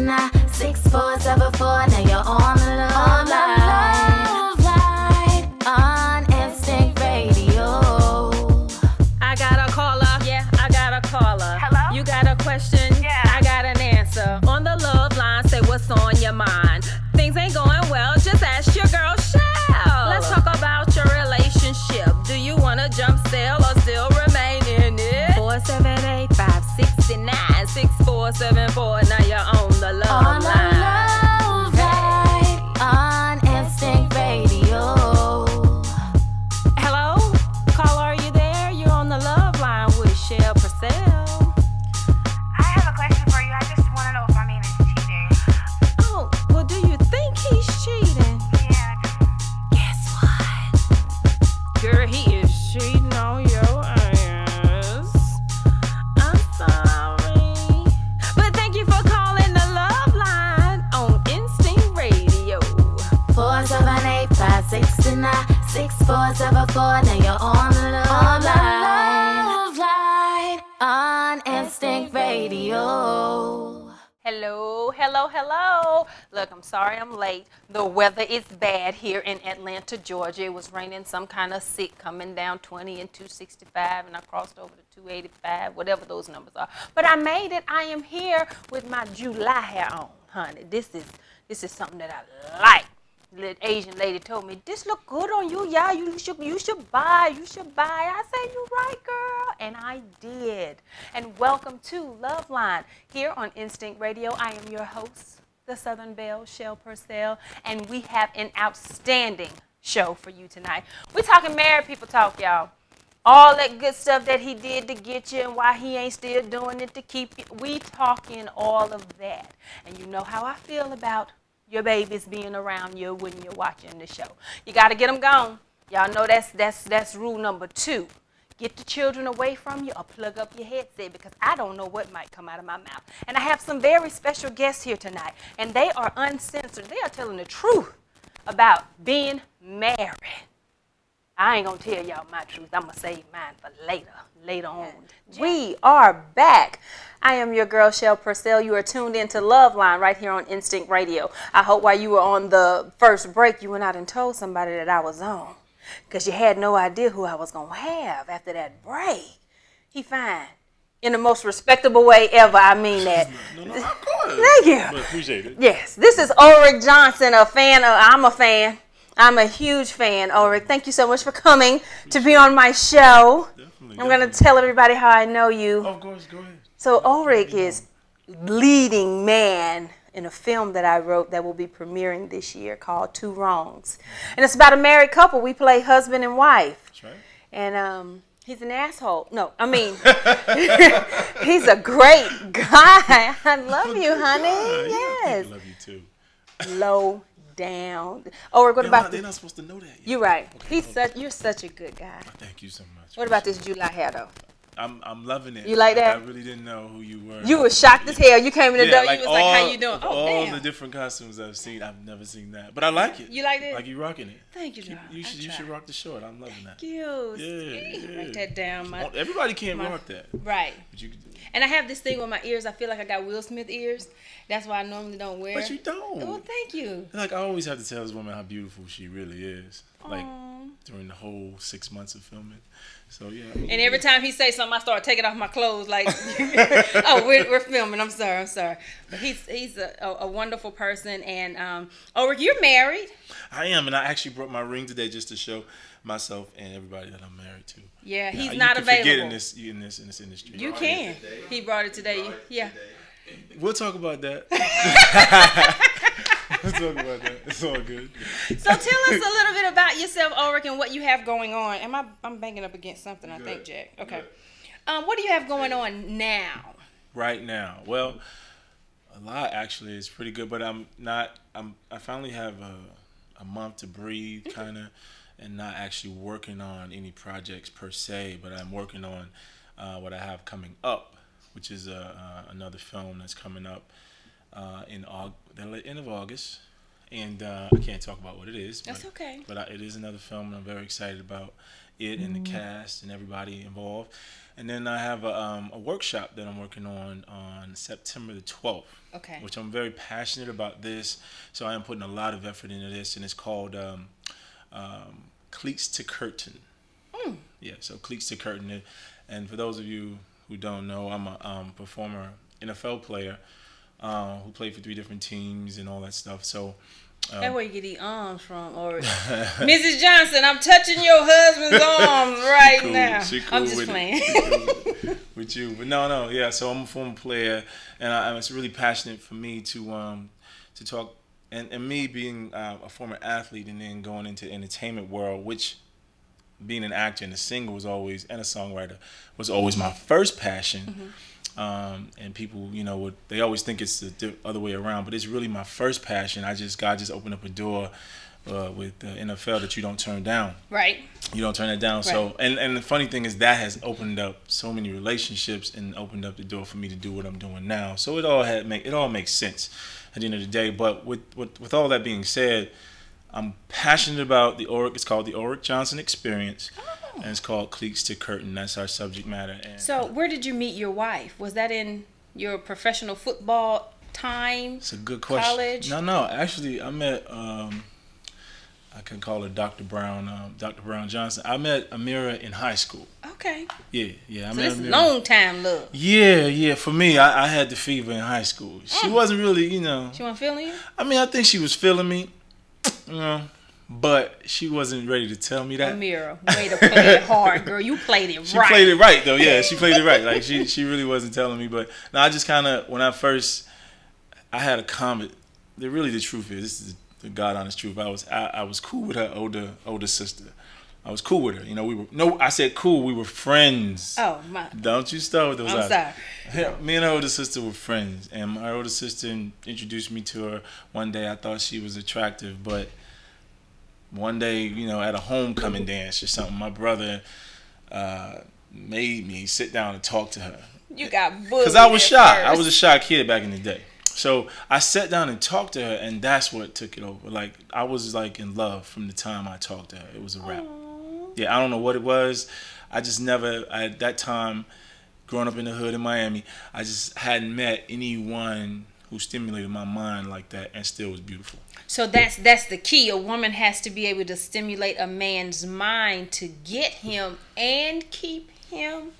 669-6474. Now you're on the love line. On Instinct Radio. I got a caller. Yeah, I got a caller. Hello? You got a question? Yeah. I got an answer. On the love line, say what's on your mind. Things ain't going well, just ask your girl Schelle. Let's talk about your relationship. Do you wanna jump sail or still remain in it? 478-569-6474. Now you're on the love line. On Instinct Radio. Hello? Caller, are you there? You're on the love line with Schelle Purcell. I have a question for you. I just want to know if my man is cheating. Oh, well, do you think he's cheating? Yeah, Guess what? Girl, he is cheating on your ass. I'm sorry. But thank you for calling the love line on Instinct Radio. 478-569-6474. Now you're on the love line. On Instinct Radio. Hello, hello, hello. Look, I'm sorry I'm late. The weather is bad here in Atlanta, Georgia. It was raining some kind of sick coming down 20 and 265, and I crossed over to 285, whatever those numbers are. But I made it. I am here with my July hair on, honey. This is something that I like. The Asian lady told me, this look good on you, yeah, you should buy. I said, you right, girl, and I did. And welcome to Love Line here on Instinct Radio. I am your host, the Southern Belle, Schelle Purcell, and we have an outstanding show for you tonight. We're talking married people talk, y'all. All that good stuff that he did to get you and why he ain't still doing it to keep you. We talking all of that. And you know how I feel about your babies being around you when you're watching the show. You got to get them gone. Y'all know that's rule number 2. Get the children away from you or plug up your headset, because I don't know what might come out of my mouth. And I have some very special guests here tonight, and they are uncensored. They are telling the truth about being married. I ain't going to tell y'all my truth. I'm going to save mine for later on. We are back. I am your girl, Schelle Purcell. You are tuned in to Love Line right here on Instinct Radio. I hope while you were on the first break, you went out and told somebody that I was on, because you had no idea who I was going to have after that break. He fine. In the most respectable way ever. I mean that. No, of course. Thank you. But appreciate it. Yes. This is Olrick Johnson, I'm a fan. I'm a huge fan, Olrick. Thank you so much for coming to be on my show. Definitely. I'm going to tell everybody how I know you. Of course, go ahead. So Olrick is leading man in a film that I wrote that will be premiering this year called Two Wrongs. And it's about a married couple. We play husband and wife. That's right. And he's an asshole. No, I mean, he's a great guy. I love you, honey. Yes. I love you too. Low down. Olrick, what about they're not supposed to know that yet. You're right. Okay, You're such a good guy. Thank you so much. What about this July hair, though? I'm loving it. You like that? I really didn't know who you were. You were shocked as hell. You came in the door. Like You was like, "How you doing?" Oh, all damn. the different costumes I've seen, I've never seen that. But I like it. You like it? Like you rocking it. Thank you, John. You should rock the short. I'm loving that. Thank you. Yeah. Write that down. Everybody can't rock that. Right. But you can do it. And I have this thing with my ears. I feel like I got Will Smith ears. That's why I normally don't wear. But you don't. Well, thank you. Like, I always have to tell this woman how beautiful she really is. Like, during the whole 6 months of filming. So, yeah. And every time he say something, I start taking off my clothes. Like, oh, we're filming. I'm sorry. But he's a wonderful person. And, Olrick, you're married. I am. And I actually brought my ring today just to show myself and everybody that I'm married to. Yeah, he's you not can available. Forget in this industry. You can. He brought it today. Yeah. We'll talk about that. We'll talk about that. It's all good. So tell us a little bit about yourself, Olrick, and what you have going on. I'm banging up against something, I think, Jack. Okay. What do you have going on now? Right now, well, a lot actually. It's pretty good, but I finally have a month to breathe, kind of, and not actually working on any projects per se, but I'm working on what I have coming up, which is another film that's coming up in the end of August, and I can't talk about what it is. That's okay. But it is another film, and I'm very excited about it and the cast and everybody involved. And then I have a workshop that I'm working on September the 12th. Okay. Which I'm very passionate about this, so I am putting a lot of effort into this, and it's called Cleats to Curtain. Yeah, so Cleats to Curtain. And for those of you who don't know, I'm a performer, NFL player, who played for 3 different teams and all that stuff. So That's where you get the arms from, or Mrs. Johnson, I'm touching your husband's arms right now. I'm just playing. With you, but no, yeah. So I'm a former player, and it's really passionate for me to talk, and me being a former athlete and then going into the entertainment world, which being an actor and a singer was always, and a songwriter was always my first passion. And people, they always think it's the other way around, but it's really my first passion. God just opened up a door with the NFL that you don't turn down. Right. You don't turn it down. Right. So, and the funny thing is that has opened up so many relationships and opened up the door for me to do what I'm doing now. So it all makes sense at the end of the day. But with all that being said, I'm passionate about the Olrick. It's called the Olrick Johnson Experience. And it's called Cleats to Curtain. That's our subject matter. And so where did you meet your wife? Was that in your professional football time? It's a good question. College? No. Actually, I met, I can call her Dr. Brown Johnson. I met Amira in high school. Okay. Yeah. I So met this Amira. long time love. Yeah. For me, I had the fever in high school. She wasn't really, She wasn't feeling you? I mean, I think she was feeling me, but she wasn't ready to tell me that. Amira, way to play it hard, girl. You played it right. She played it right, though. Yeah, she played it right. Like, she really wasn't telling me. But, no, I just kind of, when I had a comment. The truth is, this is the God honest truth. I was cool with her older sister. I was cool with her. I said cool. We were friends. Oh, my. Don't you start with those I'm eyes. sorry. Yeah, me and her older sister were friends, and my older sister introduced me to her one day. I thought she was attractive, but one day, at a homecoming dance or something, my brother made me sit down and talk to her. You got bullied. Because I was shy. I was a shy kid back in the day. So I sat down and talked to her, and that's what took it over. Like, I was like in love from the time I talked to her. It was a wrap. Yeah, I don't know what it was. I just never, at that time, growing up in the hood in Miami, I just hadn't met anyone who stimulated my mind like that and still was beautiful. So that's the key. A woman has to be able to stimulate a man's mind to get him and keep him.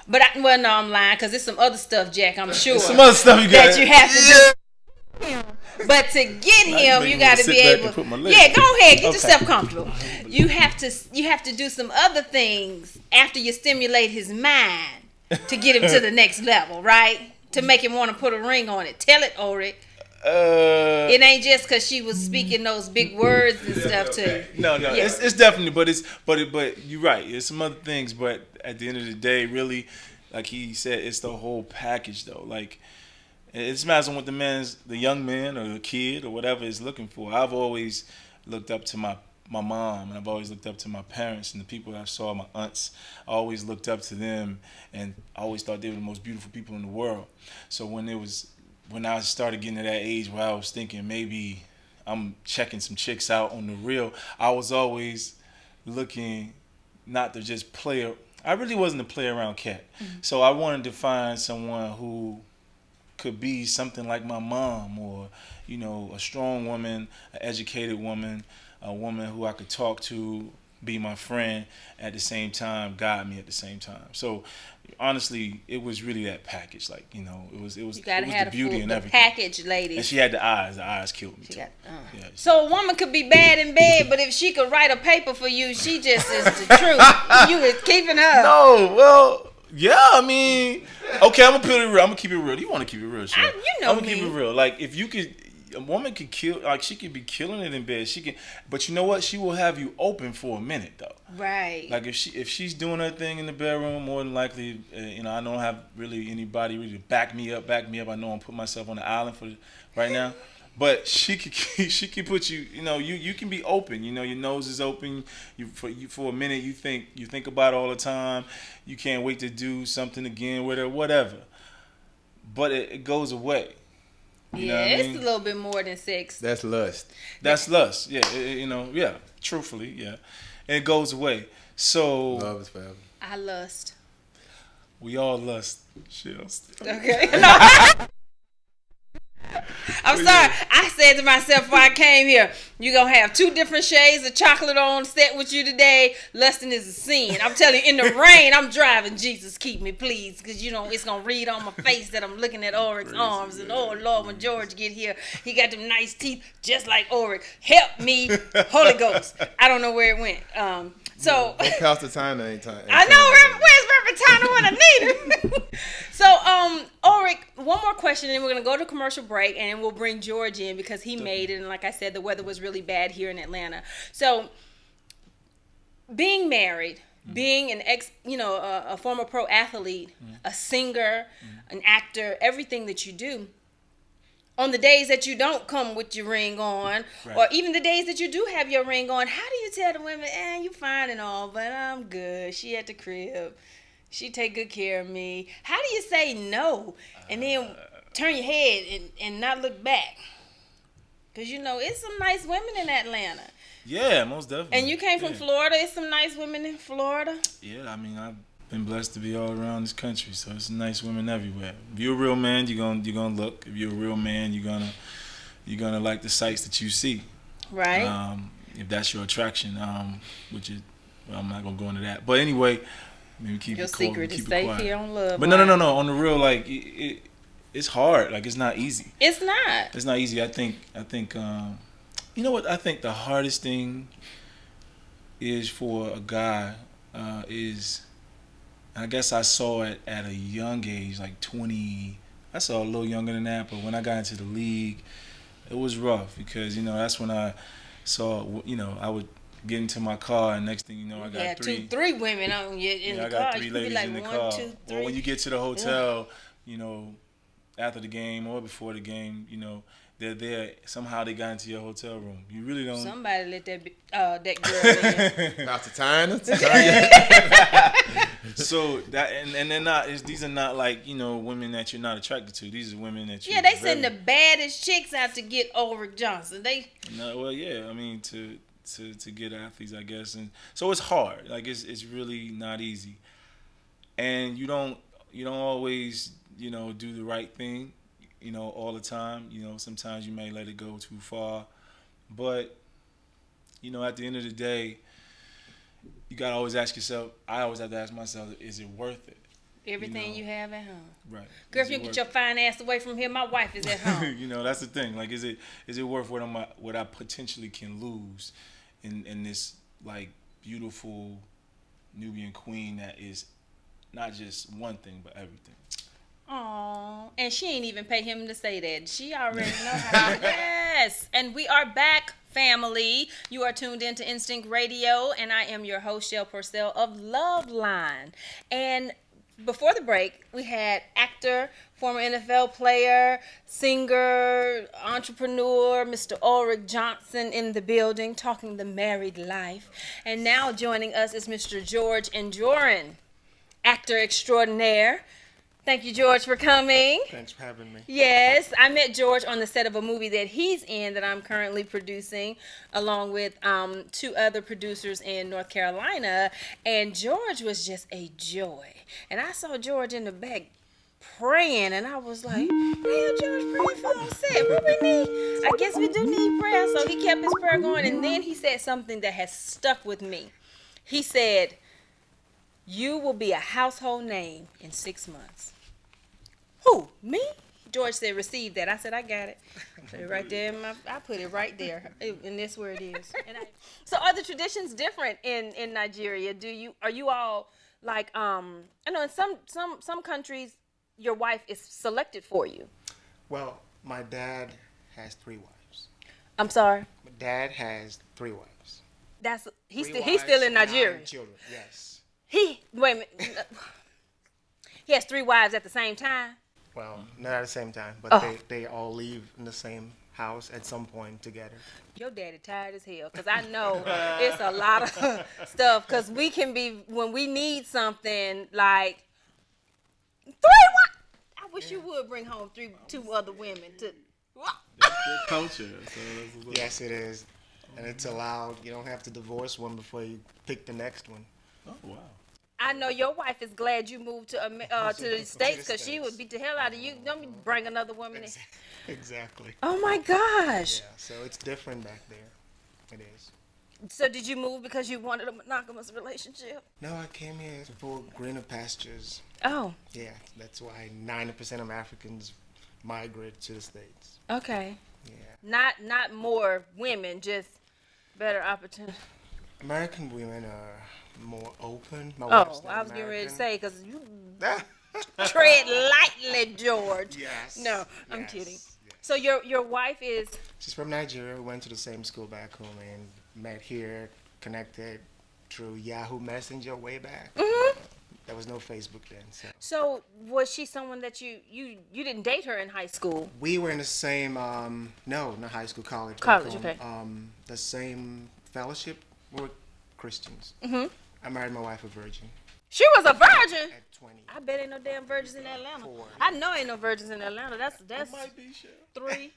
But no, I'm lying, because there's some other stuff, Jack, I'm sure. There's some other stuff that you have to do. But to get him, you got to be able. Yeah, go ahead, get yourself comfortable. You have to do some other things after you stimulate his mind to get him to the next level, right? To make him want to put a ring on it. Tell it, Olrick. It ain't just because she was speaking those big words and stuff to you. No, yeah. It's definitely, but you're right. There's some other things, but at the end of the day, really, like he said, it's the whole package, though. Like, it matters on what the young man or the kid or whatever is looking for. I've always looked up to my mom, and I've always looked up to my parents and the people I saw, my aunts. I always looked up to them, and I always thought they were the most beautiful people in the world. So when I started getting to that age where I was thinking maybe I'm checking some chicks out on the real, I was always looking not to just play. I really wasn't a play around cat. Mm-hmm. So I wanted to find someone who could be something like my mom, or, a strong woman, an educated woman, a woman who I could talk to, be my friend, at the same time, guide me at the same time. So honestly, it was really that package. Like, it was the beauty and everything. Package, lady. And she had the eyes. The eyes killed me. Yeah. So a woman could be bad in bed, but if she could write a paper for you, she just is the truth. You were keeping her. No, well, yeah, I mean, okay, I'm gonna keep it real. You want to keep it real, sure? I'm gonna keep it real. Like, if you could. A woman could kill, like, she could be killing it in bed. She can, but you know what? She will have you open for a minute, though. Right. Like, if she's doing her thing in the bedroom, more than likely, I don't have really anybody really to back me up. I know I'm putting myself on the island right now. But she could put you. You can be open. Your nose is open. For a minute, you think about it all the time. You can't wait to do something again with her, whatever. But it goes away. You know what I it's mean? a little bit more than sex. That's lust. That's lust. Yeah, yeah. Truthfully, yeah, and it goes away. So Love is forever. I lust. we all lust. Shit. Okay. I'm sorry. I said to myself before I came here, you're going to have 2 different shades of chocolate on set with you today. Lusting is a sin. I'm telling you, in the rain, I'm driving. Jesus, keep me, please. Because, it's going to read on my face that I'm looking at Olrick's arms. And, oh, Lord, when George get here, he got them nice teeth just like Olrick. Help me, Holy Ghost. I don't know where it went. So Pastor Tanya ain't time. I know, where's Reverend Tanya when I need him? So, Olrick, one more question, and then we're going to go to commercial break, and then we'll bring George in because he made it, and like I said, the weather was really bad here in Atlanta. So, being married, being an a former pro athlete, a singer, an actor, everything that you do, on the days that you don't come with your ring on, or even the days that you do have your ring on, how do you tell the women, you fine and all, but I'm good. She at the crib. She take good care of me. How do you say no and then turn your head and not look back? Because, it's some nice women in Atlanta. Yeah, most definitely. And you came from Florida. It's some nice women in Florida. Yeah, I mean, I've been blessed to be all around this country, so it's nice women everywhere. If you're a real man, you're gonna look. If you're a real man, you're gonna like the sights that you see. Right. If that's your attraction, which is, I'm not gonna go into that. But anyway, maybe keep Your it cold, secret keep is it safe quiet. here on Love. But no. On the real, like it's hard. Like it's not easy. It's not. It's not easy. I think. You know what? I think the hardest thing is for a guy is. I guess I saw it at a young age, like 20. I saw a little younger than that, but when I got into the league, it was rough because that's when I saw. I would get into my car, and next thing you know, I got three women on you in the I car. got 3 You could be ladies like in the 1, car. 2, 3. Or when you get to the hotel, after the game or before the game, they're there. Somehow they got into your hotel room. You really don't. Somebody let that girl in. Pastor Tanya. So that and they're not. These are not like women that you're not attracted to. These are women that you. Yeah, they send the baddest chicks out to get Olrick Johnson. No, well, yeah. I mean, to get athletes, I guess, and so it's hard. Like it's really not easy, and you don't always do the right thing, all the time. Sometimes you may let it go too far, but at the end of the day, you gotta always ask yourself. I always have to ask myself, is it worth it? Everything you have at home. Right. Girl, if you get your fine ass away from here, my wife is at home. That's the thing. Like, is it worth what I potentially can lose in this like beautiful Nubian queen that is not just one thing but everything. Aww, and she ain't even pay him to say that. She already know how. Yes, and we are back, family. You are tuned into Instinct Radio, and I am your host, Schelle Purcell of Love Line. And before the break, we had actor, former NFL player, singer, entrepreneur, Mr. Olrick Johnson in the building, talking the married life. And now joining us is Mr. George Anjorin, actor extraordinaire. Thank you, George, for coming. Thanks for having me. Yes, I met George on the set of a movie that he's in that I'm currently producing, along with 2 other producers in North Carolina. And George was just a joy. And I saw George in the back praying, and I was like, "Hey, George, praying for on set. What we need? I guess we do need prayer." So he kept his prayer going, and then he said something that has stuck with me. He said, "You will be a household name in 6 months." Who? Me? George said, "Receive that." I said, "I got it." Put it right there. I put it right there, and that's where it is. So, are the traditions different in Nigeria? Are you all like I know in some countries your wife is selected for you? Well, my dad has 3 wives. I'm sorry. My dad has 3 wives. He's 3 still wives, in Nigeria. 9 children, yes. Wait a minute. He has 3 wives at the same time. Well, not at the same time, but they all live in the same house at some point together. Your daddy tired as hell, because I know it's a lot of stuff, because we can be, when we need something, like, 3 wives. I wish you would bring home 2 other women to That's their culture. So that's a Yes, it is. And it's allowed. You don't have to divorce one before you pick the next one. Oh wow. I know your wife is glad you moved to the States because she would beat the hell out of you. Don't bring another woman in. Exactly. Oh my gosh. Yeah, so it's different back there. It is. So did you move because you wanted a monogamous relationship? No, I came here for greener pastures. Oh, Yeah, that's why 90% of Africans migrate to the States. okay. Yeah. Not more women, just better opportunity. American women are more open. My Oh, wife's not I was getting ready to American. say because you tread lightly, George. Yes. No, I'm yes, kidding. yes. So your wife is She's from Nigeria. We went to the same school back home and met here, connected through Yahoo Messenger way back. There was no Facebook then. so was she someone that you didn't date her in high school? We were in the same, no, not high school, college. back College, home. okay. The same fellowship. We're Christians. I married my wife a virgin She was a virgin. at 20. I bet ain't no damn virgins in Atlanta. 4. I know ain't no virgins in Atlanta. That's Might be sure. three.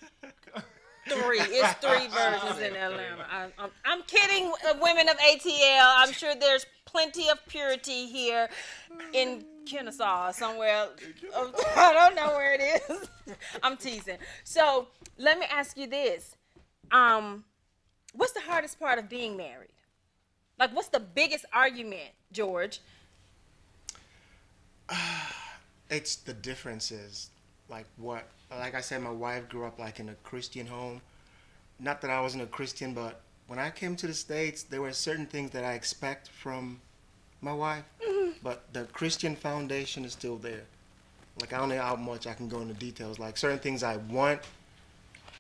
It's 3 virgins in Atlanta. I'm kidding, women of ATL. I'm sure there's plenty of purity here in Kennesaw somewhere. I don't know where it is. I'm teasing. So let me ask you this. What's the hardest part of being married? Like, what's the biggest argument, George? It's the differences. Like I said, my wife grew up like in a Christian home. Not that I wasn't a Christian, but when I came to the States, there were certain things that I expect from my wife, but the Christian foundation is still there. Like, I don't know how much I can go into details. Like, certain things I want.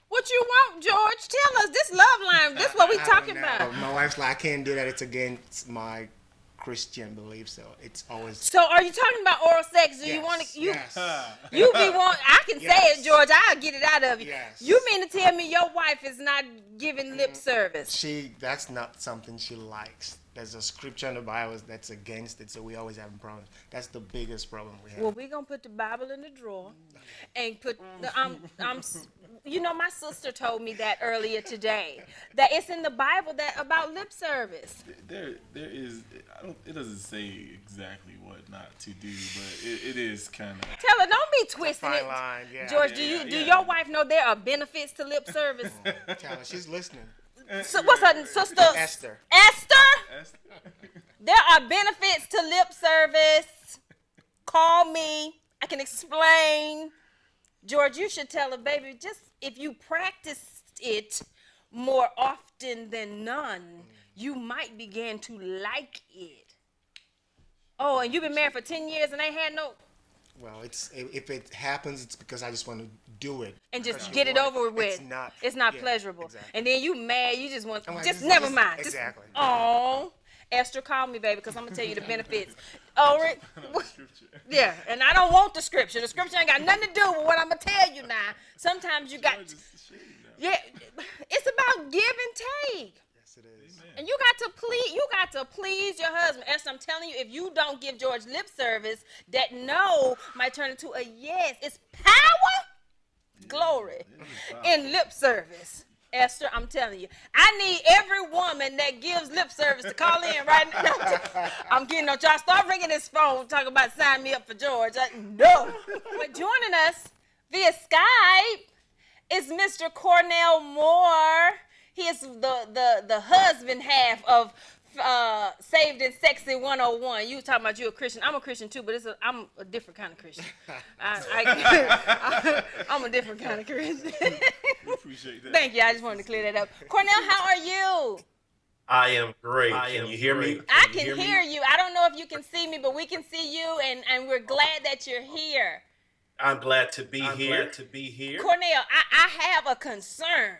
What you want, George? Tell us. This love line, this what we I talking don't know. about. My wife's like, I can't do that. It's against my Christian beliefs, so it's always. So are you talking about oral sex? Do you want to? Yes. You be want? I can say Yes. it, George. I'll get it out of you. Yes. You mean to tell me your wife is not giving lip service? That's not something she likes. There's a scripture in the Bible that's against it, so we always have problems. That's the biggest problem we have. Well, we're gonna put the Bible in the drawer and put the you know, my sister told me that earlier today, that it's in the Bible that about lip service. There is. It doesn't say exactly what not to do, but it is kind of. Tell her, don't be twisting fine it. line, yeah. George, do your wife know there are benefits to lip service? Tell her she's listening. So, what's her sister? Esther. Esther? There are benefits to lip service. Call me. I can explain. George, you should tell her, baby, just if you practiced it more often than none, you might begin to like it. Oh, and you've been married for 10 years and ain't had no... Well, if it happens, it's because I just want to do it. And just Because you get it want over with. It's not Yeah, pleasurable. Exactly. And then you mad, you just want... I'm like, just this- never this- mind. exactly. Oh, Esther, call me, baby, because I'm going to tell you the benefits. Olrick? Yeah, and I don't want the scripture. The scripture ain't got nothing to do with what I'm going to tell you now. Sometimes you got... Yeah, it's about give and take. Yes, it is. And you got to please your husband. Esther, I'm telling you, if you don't give George lip service, that no might turn into a yes. It's power, glory, in lip service. Esther, I'm telling you, I need every woman that gives lip service to call in right now. I'm getting on y'all. Start ringing this phone, talking about sign me up for George. No. But joining us via Skype is Mr. Cornell Moore. He is the husband half of Saved and Sexy 101. You talking about you a Christian. I'm a Christian too, but I'm a different kind of Christian. I'm a different kind of Christian. We appreciate that. Thank you. I just wanted to clear that up. Cornell, how are you? I am great. Can you hear me? I can hear you. I don't know if you can see me, but we can see you, and we're glad that you're here. I'm glad to be here. Cornell, I have a concern.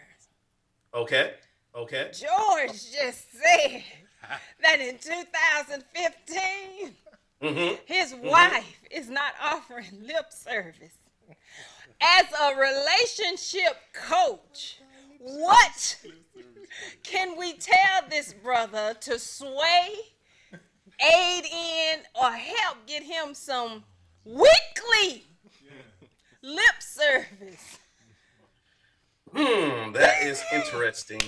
Okay. George just said that in 2015, his wife is not offering lip service. As a relationship coach, what can we tell this brother to sway, aid in, or help get him some weekly lip service? is interesting.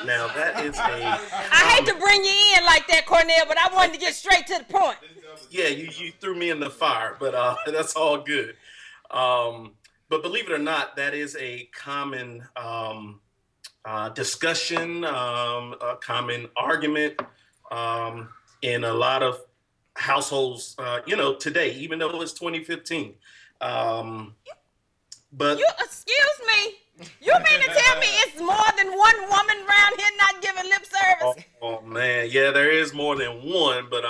Now that is I hate to bring you in like that, Cornell, but I wanted to get straight to the point. yeah, you threw me in the fire, but that's all good. But believe it or not, that is a common discussion, a common argument in a lot of households, today, even though it's 2015. But You excuse me. You mean to tell me it's more than one woman around here not giving lip service? oh man, yeah, there is more than one, but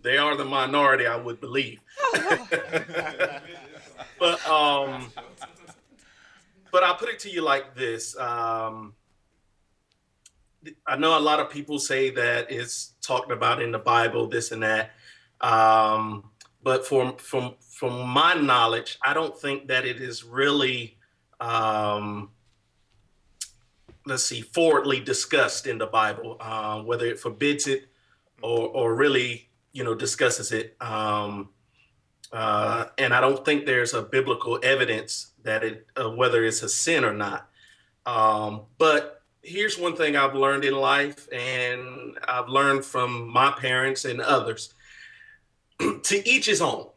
they are the minority, I would believe. But I'll put it to you like this. I know a lot of people say that it's talked about in the Bible, this and that. But from my knowledge, I don't think that it is really, forwardly discussed in the Bible, whether it forbids it or really, discusses it. And I don't think there's a biblical evidence that whether it's a sin or not. But here's one thing I've learned in life, and I've learned from my parents and others. To each his own.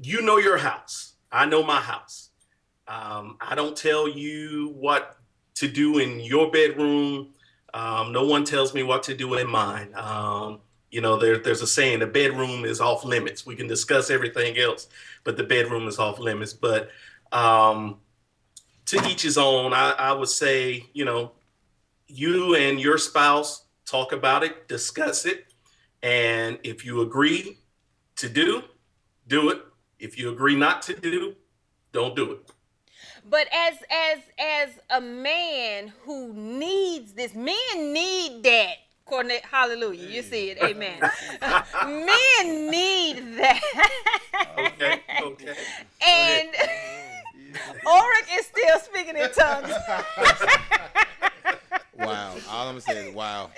You know your house. I know my house. I don't tell you what to do in your bedroom. No one tells me what to do in mine. There's a saying, the bedroom is off limits. We can discuss everything else, but the bedroom is off limits. But to each his own, I would say, you and your spouse talk about it, discuss it. And if you agree to do it. If you agree not to do, don't do it. But as a man who needs this, men need that. Cornell, hallelujah. You see it. Amen. Men need that. Okay. And Olrick is still speaking in tongues. Wow. All I'm saying is wow.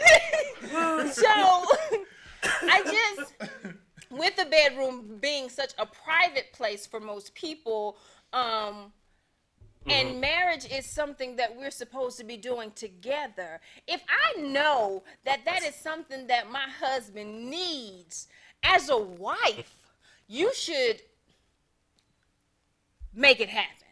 So with the bedroom being such a private place for most people, and marriage is something that we're supposed to be doing together. If I know that is something that my husband needs, as a wife, you should make it happen.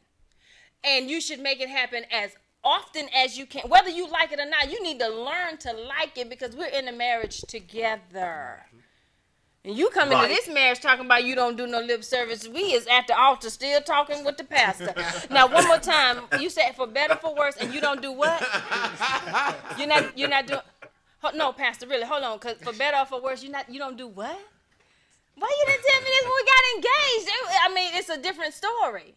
And you should make it happen as often as you can. Whether you like it or not, you need to learn to like it because we're in a marriage together. And you come into this marriage talking about you don't do no lip service. We is at the altar still talking with the pastor. Now, one more time, you said for better, for worse, and you don't do what? You're not doing. No, Pastor, really, hold on. Cause for better or for worse, you don't do what? Why you didn't tell me this when we got engaged? I mean, it's a different story.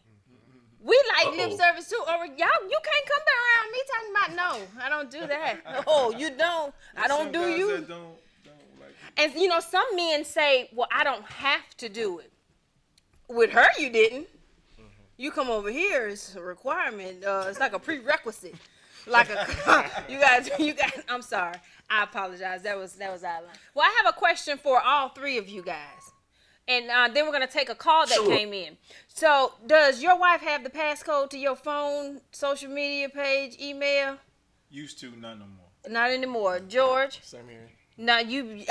We like lip service too. Or y'all, you can't come back around me talking about no. I don't do that. Oh, you don't. I don't do you. And some men say, well, I don't have to do it. With her, you didn't. You come over here, it's a requirement. It's like a prerequisite. Like you guys, I'm sorry. I apologize. That was out of line. Well, I have a question for all three of you guys. And then we're going to take a call that came in. So, does your wife have the passcode to your phone, social media page, email? Used to, not no more. Not anymore. George? Same here. No, you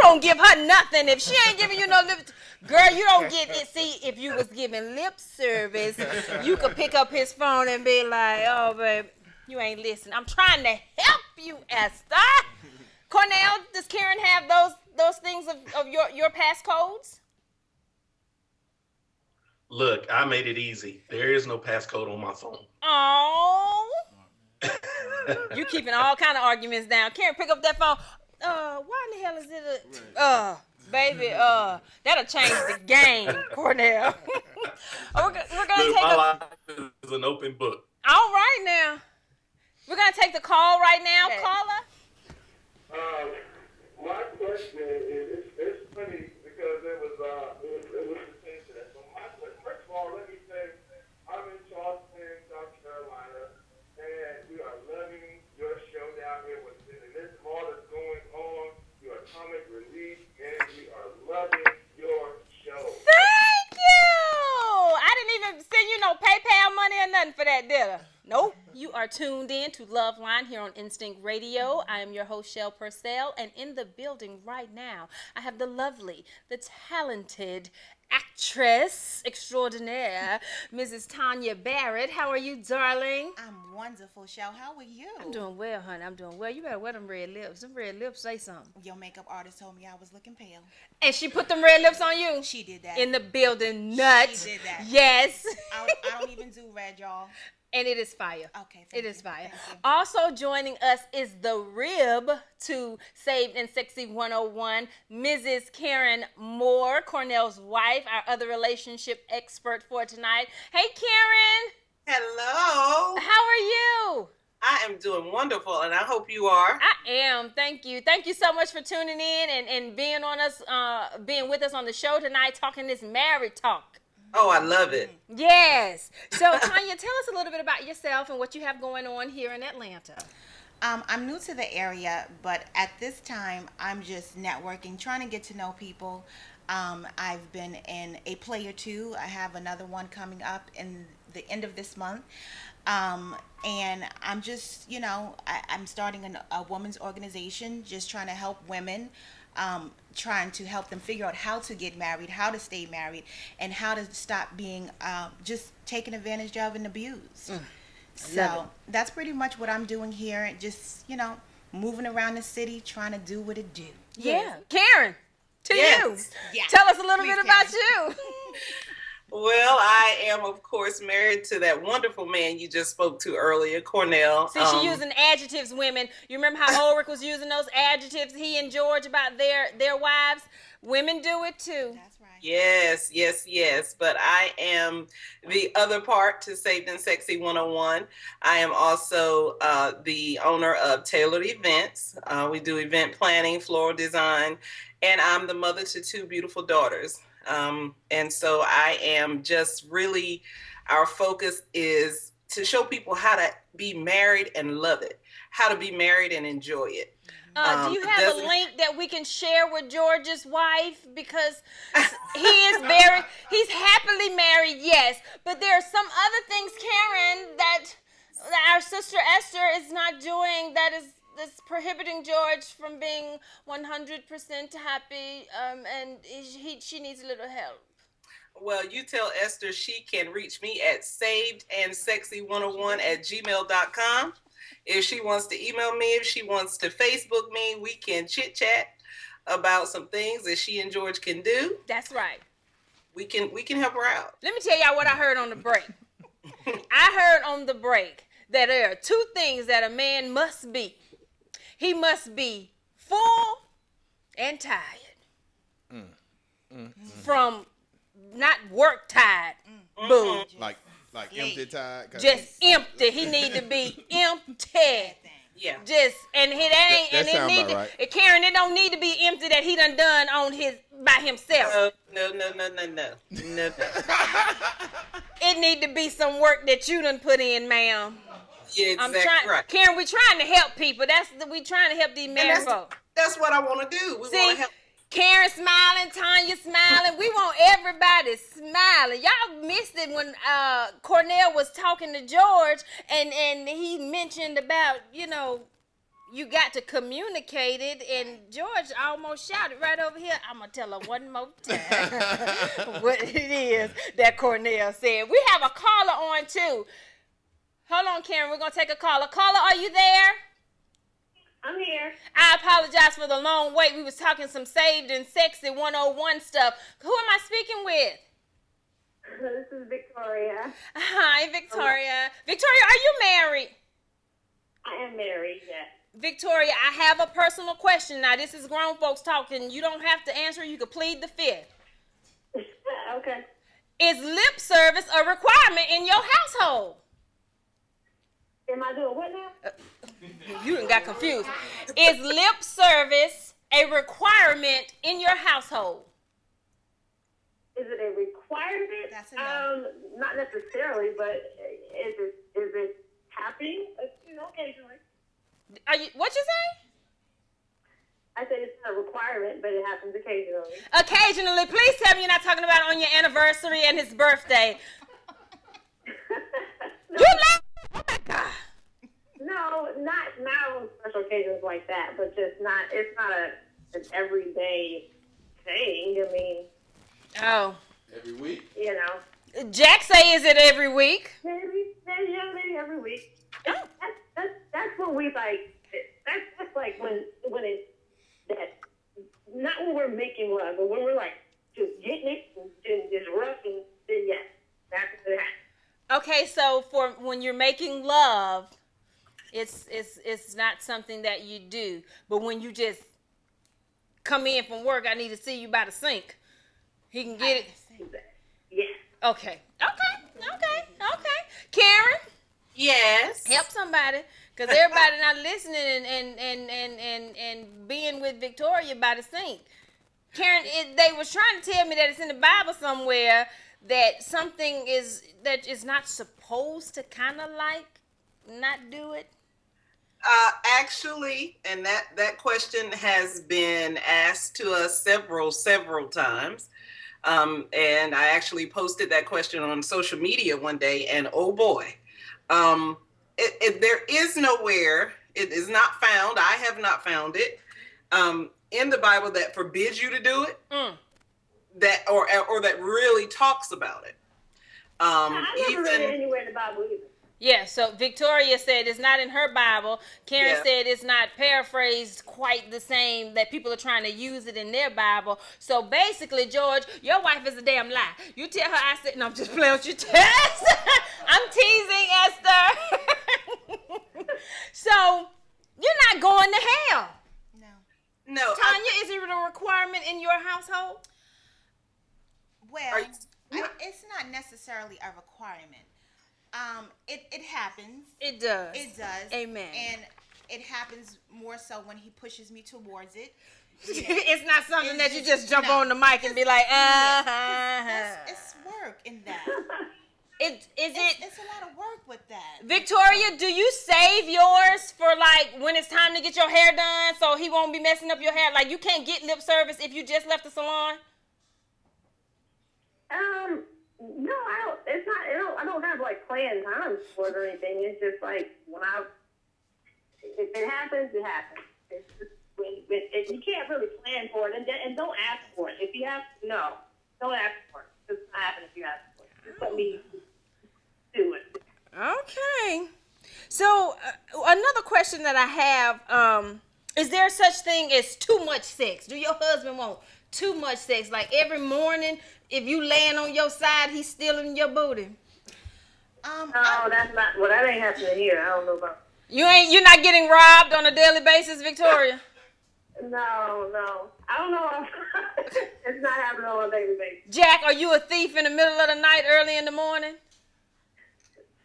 don't give her nothing. If she ain't giving you no lip, girl, you don't get it. See, if you was giving lip service, you could pick up his phone and be like, oh, babe, you ain't listening. I'm trying to help you, Esther. Cornell, does Karen have those things of your passcodes? Look, I made it easy. There is no passcode on my phone. Oh, you keeping all kind of arguments down. Karen, pick up that phone. Why in the hell is it baby, that'll change the game, Cornell. we're gonna take my life is an open book. All right now. We're gonna take the call right now. Okay. Caller. My question is, it's funny because it was pertaining to that. So first of all, let me say, I'm in Charleston, South Carolina, and we are loving your show down here in the midst of all that's going on. You are comic relief, and we are loving your show. Thank you. I didn't even send you no PayPal money or nothing. nothing for that dinner. Nope. You are tuned in to Love Line here on Instinct Radio. I am your host, Schelle Purcell, and in the building right now, I have the lovely, the talented actress extraordinaire, Mrs. Tanya Barrett. How are you, darling? I'm wonderful, Schelle. How are you? I'm doing well, honey. I'm doing well. You better wear them red lips. Them red lips say something. Your makeup artist told me I was looking pale. And she put them red lips on you? She did that. In the building, nuts. She did that. Yes. I don't even do red, y'all. And it is fire. Okay, it is fire. Thank you. Also joining us is the rib to Saved and Sexy 101, Mrs. Karen Moore, Cornell's wife, our other relationship expert for tonight. Hey, Karen. Hello. How are you? I am doing wonderful, and I hope you are. I am. Thank you. Thank you so much for tuning in and being on us, being with us on the show tonight, talking this married talk. Oh, I love it. Yes. So, Tanya, tell us a little bit about yourself and what you have going on here in Atlanta. I'm new to the area, but at this time, I'm just networking, trying to get to know people. I've been in a play or two. I have another one coming up in the end of this month. And I'm just, I'm starting a women's organization, just trying to help women, trying to help them figure out how to get married, how to stay married, and how to stop being just taken advantage of and abused. So that's pretty much what I'm doing here. Just, moving around the city, trying to do what it do. Yeah. Karen, to Yes. you. Yeah. Tell us a little Please, bit about Karen. you. Well, I am, of course, married to that wonderful man you just spoke to earlier, Cornell. See, she using adjectives, women. You remember how Olrick was using those adjectives, he and George, about their wives? Women do it too. That's right. Yes. But I am the other part to Saved and Sexy 101. I am also the owner of Tailored Events. We do event planning, floral design, and I'm the mother to two beautiful daughters. And so I am just really, our focus is to show people how to be married and love it, how to be married and enjoy it. Do you have a link that we can share with George's wife? Because he's happily married, yes. But there are some other things, Karen, that our sister Esther is not doing that's prohibiting George from being 100% happy, and she needs a little help. Well, you tell Esther she can reach me at savedandsexy101@gmail.com. If she wants to email me, if she wants to Facebook me, we can chit chat about some things that she and George can do. That's right. We can help her out. Let me tell y'all what I heard on the break. I heard on the break that there are two things that a man must be. He must be full and tired. From not work tired. Boo. Like empty tide. Just empty. He need to be empty. Yeah. Just and that ain't That and it sound need about to, Karen, it don't need to be empty that he done on his by himself. No. It need to be some work that you done put in, ma'am. Yeah, exactly right. Karen, we trying to help people. We trying to help these married folks. That's what I want to do. We want to help. Karen smiling, Tanya smiling. We want everybody smiling. Y'all missed it when Cornell was talking to George and he mentioned about, you got to communicate it, and George almost shouted right over here. I'm going to tell her one more time what it is that Cornell said. We have a caller on too. Hold on, Karen. We're going to take a caller. Caller, are you there? I'm here. I apologize for the long wait. We was talking some Saved and Sexy 101 stuff. Who am I speaking with? This is Victoria. Hi, Victoria. Victoria, are you married? I am married, yes. Victoria, I have a personal question. Now, this is grown folks talking. You don't have to answer. You can plead the fifth. Okay. Is lip service a requirement in your household? Am I doing what now? You done got confused. Is lip service a requirement in your household? Is it a requirement? That's a no. Not necessarily, but is it happening? Occasionally. What you say? I said it's not a requirement, but it happens occasionally. Occasionally. Please tell me you're not talking about on your anniversary and his birthday. You laugh? Oh my God. No, not on special occasions like that, but just not. It's not an everyday thing. I mean, Oh. Every week. you know. Jack say, is it every week? Maybe every week. That's when we like. That's like when it's that. Not when we're making love, but when we're like just getting it and just rushing. Then yes, that's what happens. Okay, so for when you're making love, it's not something that you do. But when you just come in from work, I need to see you by the sink. He can get it. Yeah. Okay. Karen, Yes. help somebody, because everybody not listening and being with Victoria by the sink. Karen, they was trying to tell me that it's in the Bible somewhere that something is not supposed to kind of like not do it. Actually, and that question has been asked to us several times. And I actually posted that question on social media one day, and oh boy, there is nowhere, it is not found, I have not found it, in the Bible that forbids you to do it, that or that really talks about it. I never read it anywhere in the Bible either. Yeah, so Victoria said it's not in her Bible. Karen said it's not paraphrased quite the same, that people are trying to use it in their Bible. So basically, George, your wife is a damn lie. You tell her I said, no, I'm just playing with you. I'm teasing, Esther. So, you're not going to hell. No. Tanya, is it a requirement in your household? Well, it's not necessarily a requirement. It happens. It does. It does. Amen. And it happens more so when he pushes me towards it. It's not something that you just jump on the mic and be like, It's work in that. It's a lot of work with that. Victoria, do you save yours for like when it's time to get your hair done so he won't be messing up your hair? Like you can't get lip service if you just left the salon? No, I don't. It's not. I don't have like planned times for it or anything. It's just like if it happens, it happens. It's just if you can't really plan for it, and don't ask for it. If you have, don't ask for it. It's not happen if you ask for it. Just let me do it. Okay. So another question that I have, is there such thing as too much sex? Do your husband want too much sex? Like every morning, if you laying on your side, he's stealing your booty? No, that's not. Well, that ain't happening here. I don't know about. You're not getting robbed on a daily basis, Victoria? No. I don't know. It's not happening on a daily basis. Jack, are you a thief in the middle of the night, early in the morning?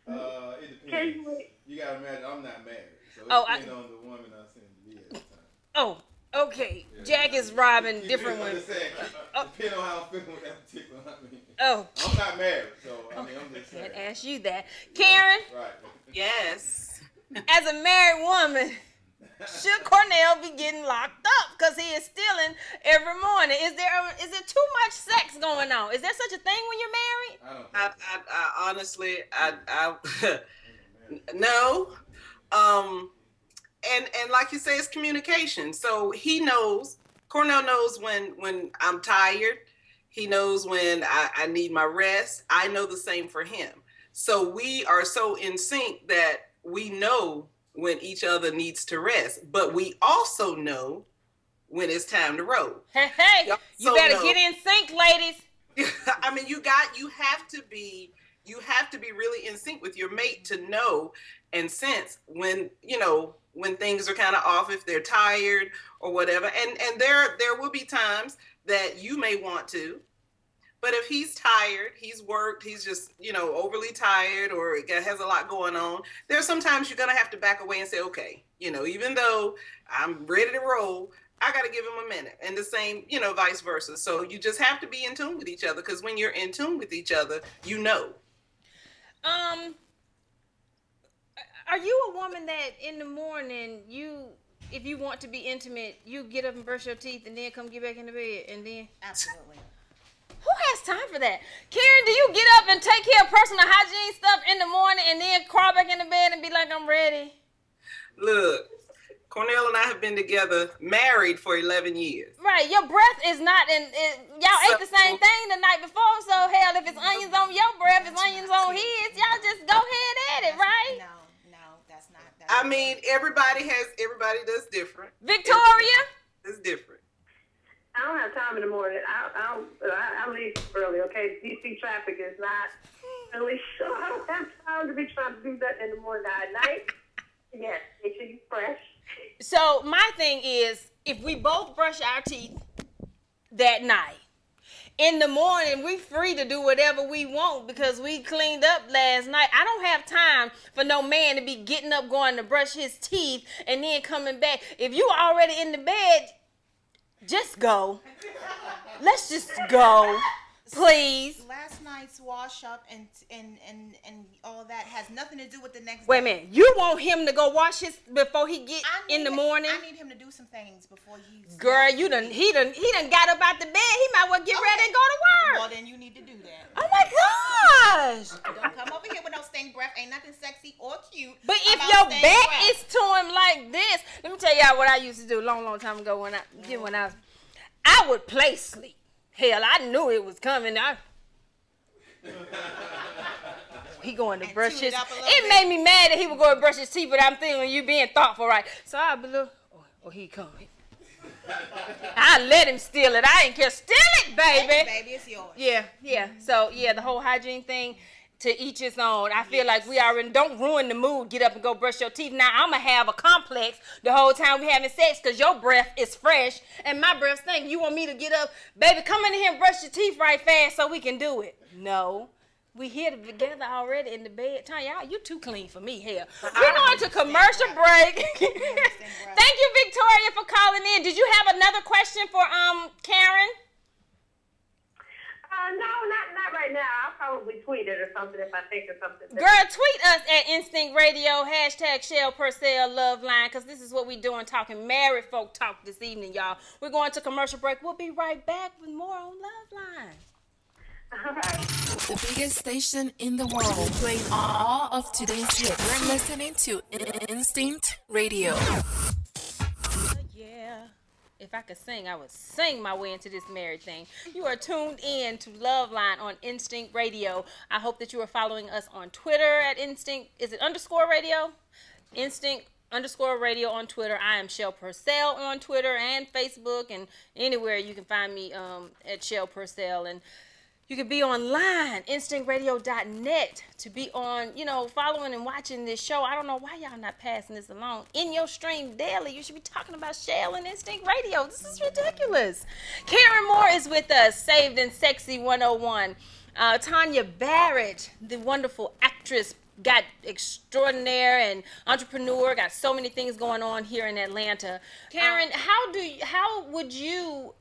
It depends. You gotta imagine I'm not married, so it depends on the woman I seem to be at the time. Oh, okay. Yeah. Jack is robbing different women. Depending on how I'm feeling with that particular. Okay. I'm not married, so I'm just saying. I can't ask you that, Karen. Right. Yes. As a married woman, should Cornell be getting locked up because he is stealing every morning? Is there too much sex going on? Is there such a thing when you're married? I honestly, no. And like you say, it's communication. So he knows. Cornell knows when I'm tired. He knows when I need my rest. I know the same for him. So we are so in sync that we know when each other needs to rest, but we also know when it's time to roll. Hey, you better get in sync, ladies. I mean, you have to be really in sync with your mate to know and sense when things are kind of off, if they're tired or whatever. And there will be times that you may want to, but if he's tired, he's worked, he's just, overly tired or has a lot going on, there's sometimes you're going to have to back away and say, okay, even though I'm ready to roll, I got to give him a minute. And the same, vice versa. So you just have to be in tune with each other, because when you're in tune with each other, Are you a woman that in the morning, if you want to be intimate, you get up and brush your teeth and then come get back in the bed and then? Absolutely. Who has time for that? Karen, do you get up and take care of personal hygiene stuff in the morning and then crawl back in the bed and be like, I'm ready? Look, Cornell and I have been together, married for 11 years. Right, your breath is not in. Y'all ate the same thing the night before, so hell, if it's onions on your breath, it's onions on his. Y'all just go ahead at it, right? No, that's not. I mean, everybody does different. Victoria? It's different. I don't have time in the morning. I leave early, okay? DC traffic is not really sure. I don't have time to be trying to do that in the morning. At night, yes, make sure you fresh. So my thing is, if we both brush our teeth that night, in the morning, we free to do whatever we want because we cleaned up last night. I don't have time for no man to be getting up, going to brush his teeth, and then coming back. If you already in the bed, just go. Let's just go, please. Last night's wash up and all that has nothing to do with the next Wait a day. minute. You want him to go wash his before he get in the morning? I need him to do some things before he's. Girl, he done got up out the bed. He might well get ready and go to work. Well, then you need to do that. Oh my gosh. Don't come over here with no stink breath. Ain't nothing sexy or cute. But if about your stink back breath. is to him like this, let me tell y'all what I used to do a long time ago when I would play sleep. Hell, I knew it was coming. He going to brush his. It made me mad that he would go and brush his teeth, but I'm thinking you being thoughtful, right? So I be look. Oh, he coming. I let him steal it. I ain't care. Steal it, baby. Baby, it's yours. Yeah. So yeah, the whole hygiene thing. To each his own. I feel like we already don't ruin the mood. Get up and go brush your teeth. Now I'm gonna have a complex the whole time we having sex because your breath is fresh and my breath stink. You want me to get up, baby? Come in here and brush your teeth right fast so we can do it. No, we here together already in the bed. Tanya, you too clean for me. Hell, we're going to commercial break. Thank you, Victoria, for calling in. Did you have another question for Karen? No, not right now. I'll probably tweet it or something if I think of something. Girl, tweet us at Instinct Radio, hashtag Schelle Purcell Love Line, because this is what we doing, talking married folk talk this evening, y'all. We're going to commercial break. We'll be right back with more on Love Line. All right. The biggest station in the world, playing all of today's hits. You're listening to Instinct Radio. Yeah. If I could sing, I would sing my way into this married thing. You are tuned in to Love Line on Instinct Radio. I hope that you are following us on Twitter at Instinct. Is it _radio? Instinct _radio on Twitter. I am Schelle Purcell on Twitter and Facebook and anywhere you can find me at Schelle Purcell. And you can be online, instinctradio.net, to be on, following and watching this show. I don't know why y'all not passing this along. In your stream daily, you should be talking about Schelle and Instinct Radio. This is ridiculous. Karen Moore is with us, Saved and Sexy 101. Tanya Barrett, the wonderful actress, got extraordinaire and entrepreneur, got so many things going on here in Atlanta. Karen, how would you,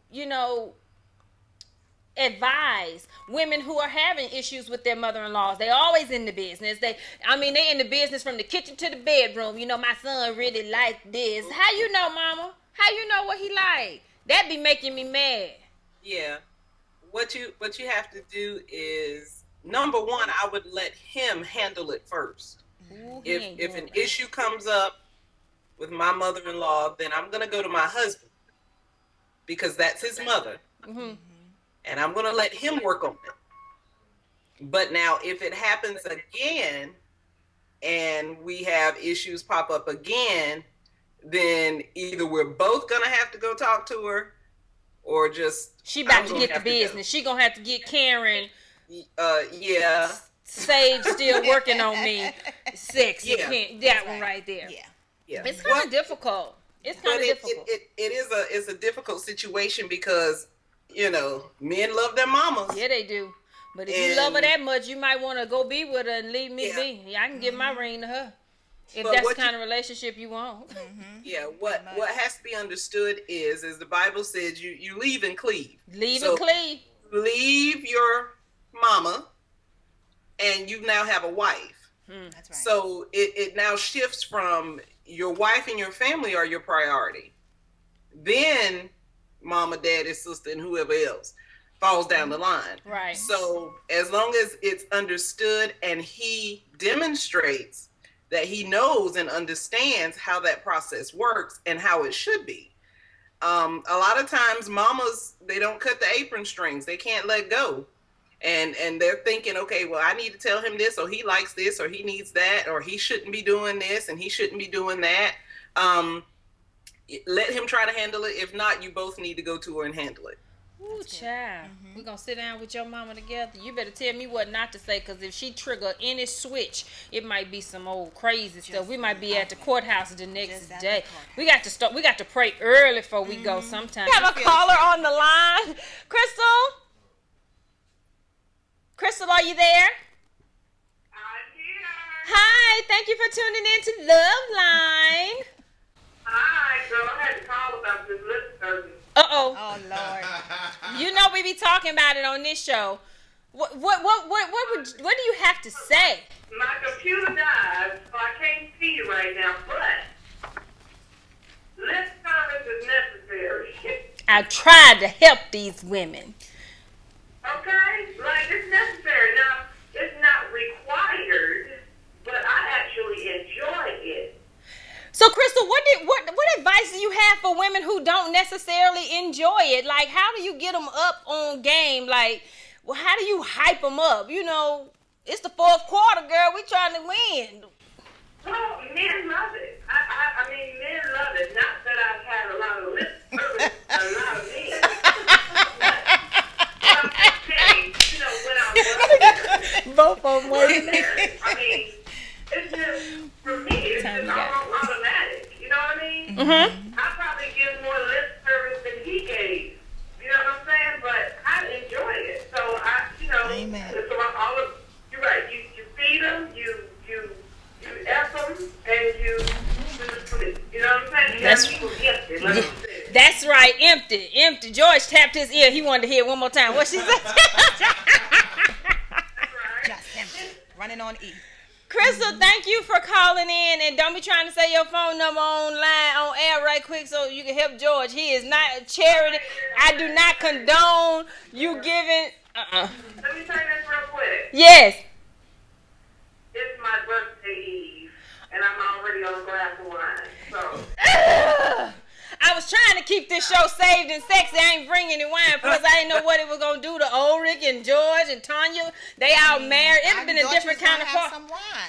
advise women who are having issues with their mother-in-laws? They always in the business. They in the business from the kitchen to the bedroom. My son really like this. How you know, mama? How you know what he like? That be making me mad. Yeah. What you have to do is, number one, I would let him handle it first. Ooh, if an issue comes up with my mother-in-law, then I'm gonna go to my husband because that's his mother. Mm-hmm. And I'm going to let him work on it. But now, if it happens again and we have issues pop up again, then either we're both going to have to go talk to her or just... She about to get the business. She going to have to get Karen. Yeah. Sage still working on me. Sexy. Yeah. That one right there. Yeah. It's kind of difficult. It's a difficult situation because... men love their mamas. Yeah, they do. But if you love her that much, you might want to go be with her and leave me be. I can give my ring to her. If that's the kind of relationship you want. Mm-hmm. Yeah, what has to be understood is, as the Bible says, you leave and cleave. Leave and cleave. Leave your mama, and you now have a wife. That's right. So it now shifts from your wife and your family are your priority. Then mama, daddy, sister, and whoever else. falls down the line. Right. So as long as it's understood and he demonstrates that he knows and understands how that process works and how it should be. A lot of times mamas, they don't cut the apron strings. They can't let go. And they're thinking, okay, well, I need to tell him this, or he likes this, or he needs that, or he shouldn't be doing this and he shouldn't be doing that. Let him try to handle it. If not, you both need to go to her and handle it. Ooh, child. We're going to sit down with your mama together. You better tell me what not to say, because if she trigger any switch, it might be some old crazy stuff. We might be at the courthouse the next day. We got to pray early before we go sometimes. We have a caller on the line. Crystal, are you there? I'm here. Hi, thank you for tuning in to Love Line. Hi, girl. I had to call about this lip service. Uh-oh. Oh, Lord. You know we be talking about it on this show. What do you have to say? My computer died, so I can't see you right now, but lip service is necessary. I tried to help these women. Okay? Like, it's necessary. Now, it's not required, but I actually enjoy it. So, Crystal, what advice do you have for women who don't necessarily enjoy it? Like, how do you get them up on game? Like, well, how do you hype them up? You know, it's the fourth quarter, girl. We trying to win. Well, men love it. I mean, men love it. Not that I've had a lot of lip service, a lot of men. But I'm just saying, you know, when I was there. Both of them were there. I mean, it's just, for me, it's just almost automatic. You know what I mean? Mm-hmm. I probably give more lip service than he gave. You know what I'm saying? But I enjoy it. So, Amen. So you're right. You feed them, you F them, and you know what I'm saying? That's right. Empty. George tapped his ear. He wanted to hear it one more time. What she said? Just empty. Running on E. Crystal, thank you for calling in, and don't be trying to say your phone number on air right quick so you can help George. He is not a charity. I do not condone you giving. Let me tell you this real quick. Yes. It's my birthday eve, and I'm already on a glass of wine. So. I was trying to keep this show saved and sexy. I ain't bringing any wine because I didn't know what it was going to do to Olrick and George and Tanya. They all married. It would have been a different kind of party.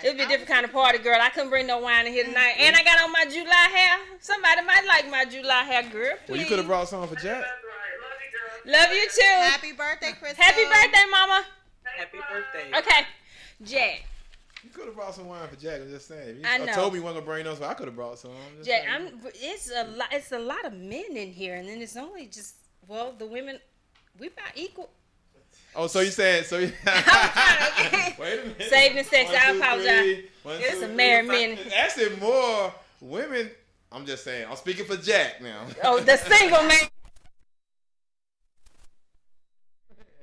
It would be a different kind of party, girl. I couldn't bring no wine in here tonight. And I got on my July hair. Somebody might like my July hair, girl. Please. Well, you could have brought something for Jack. That's right. Love you, too. Happy birthday, Crystal. Happy birthday, Mama. Happy birthday. Okay. Jack. You could have brought some wine for Jack. I'm just saying. I know. Told me you wasn't gonna bring those, so I could have brought some. Jack, it's a lot of men in here, and then it's only just the women. We about equal. Oh, so you saying so? Wait a minute. Saved and sexy. I apologize. It's a married men. Actually, more women. I'm just saying. I'm speaking for Jack now. Oh, the single man.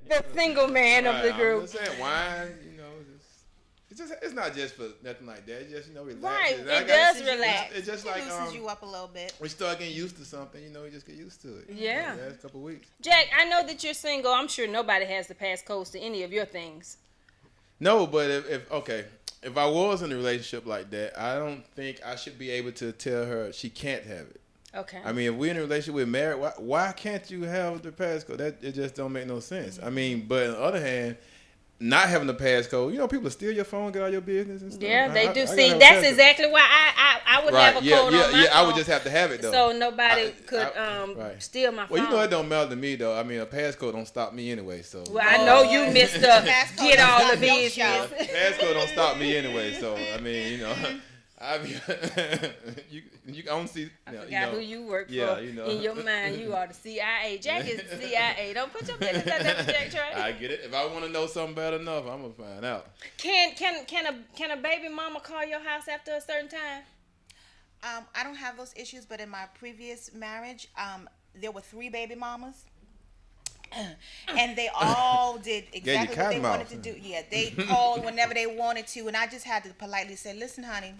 The single man of the group. I'm just saying, wine. It's not just for nothing like that. It's just, relax. Right, it does relax. It's just like loosens you up a little bit. We start getting used to something, you just get used to it. Yeah. The last couple of weeks. Jack, I know that you're single. I'm sure nobody has the passcodes to any of your things. No, but if I was in a relationship like that, I don't think I should be able to tell her she can't have it. Okay. I mean, if we're in a relationship, we're married, why can't you have the passcode? It just don't make no sense. I mean, but on the other hand, not having the passcode, people steal your phone, get all your business and stuff. Yeah, they do. See, that's exactly why I would have a code on my phone. I would just have to have it, though. So nobody could steal my phone. Well, it don't matter to me, though. I mean, a passcode don't stop me anyway, so. Well, I know you, Mr. Get all the business. Passcode don't stop me anyway, so, I mean, I don't see. I forgot who you work for. In your mind, you are the CIA. Jack is the CIA. Don't put your business out there for Jack Trey. I get it. If I want to know something bad enough, I'm gonna find out. Can a baby mama call your house after a certain time? I don't have those issues, but in my previous marriage, there were 3 baby mamas. And they all did exactly what they wanted to do. Yeah, they called whenever they wanted to, and I just had to politely say, "Listen, honey,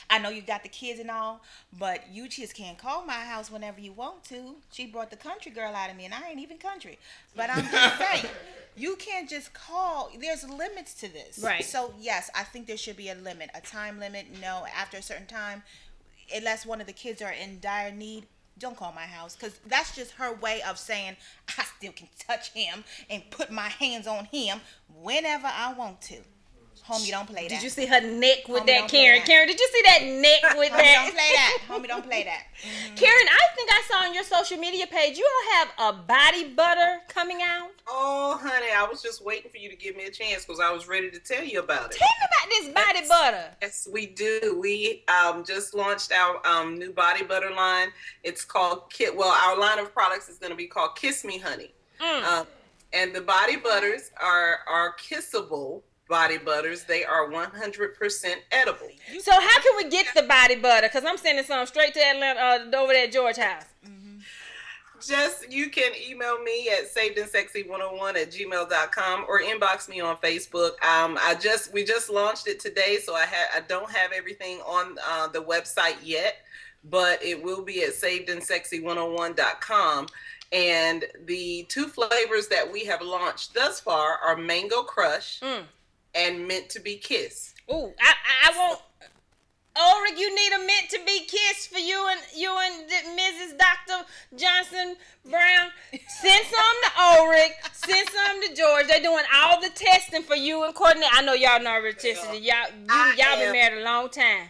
I know you got the kids and all, but you just can't call my house whenever you want to. She brought the country girl out of me, and I ain't even country. But I'm just saying, you can't just call. There's limits to this. Right. So, yes, I think there should be a limit, a time limit. No, after a certain time, unless one of the kids are in dire need, don't call my house. Because that's just her way of saying, I still can touch him and put my hands on him whenever I want to. Homie, don't play that. Did you see her neck with Homie, that, don't play Karen? that. Karen, did you see that neck with Homie, that? don't play that. Homie, don't play that. Karen, I think I saw on your social media page you all have a body butter coming out. Oh, honey, I was just waiting for you to give me a chance because I was ready to tell you about it. Tell me about this body butter. Yes, we do. We just launched our new body butter line. It's called our line of products is going to be called Kiss Me Honey. And the body butters are kissable body butters. They are 100% edible. So how can we get the body butter? Because I'm sending some straight to Atlanta, over there at George House. Just, you can email me at savedandsexy101@gmail.com or inbox me on Facebook. We just launched it today, so I don't have everything on the website yet, but it will be at savedandsexy101.com. And the 2 flavors that we have launched thus far are Mango Crush and Meant to Be Kissed. Ooh, I want. Olrick, you need a meant to be kissed for you and Mrs. Dr. Johnson Brown. Send some to Olrick. Send some to George. They're doing all the testing for you and Cornell. I know y'all not already tested. Y'all been married a long time.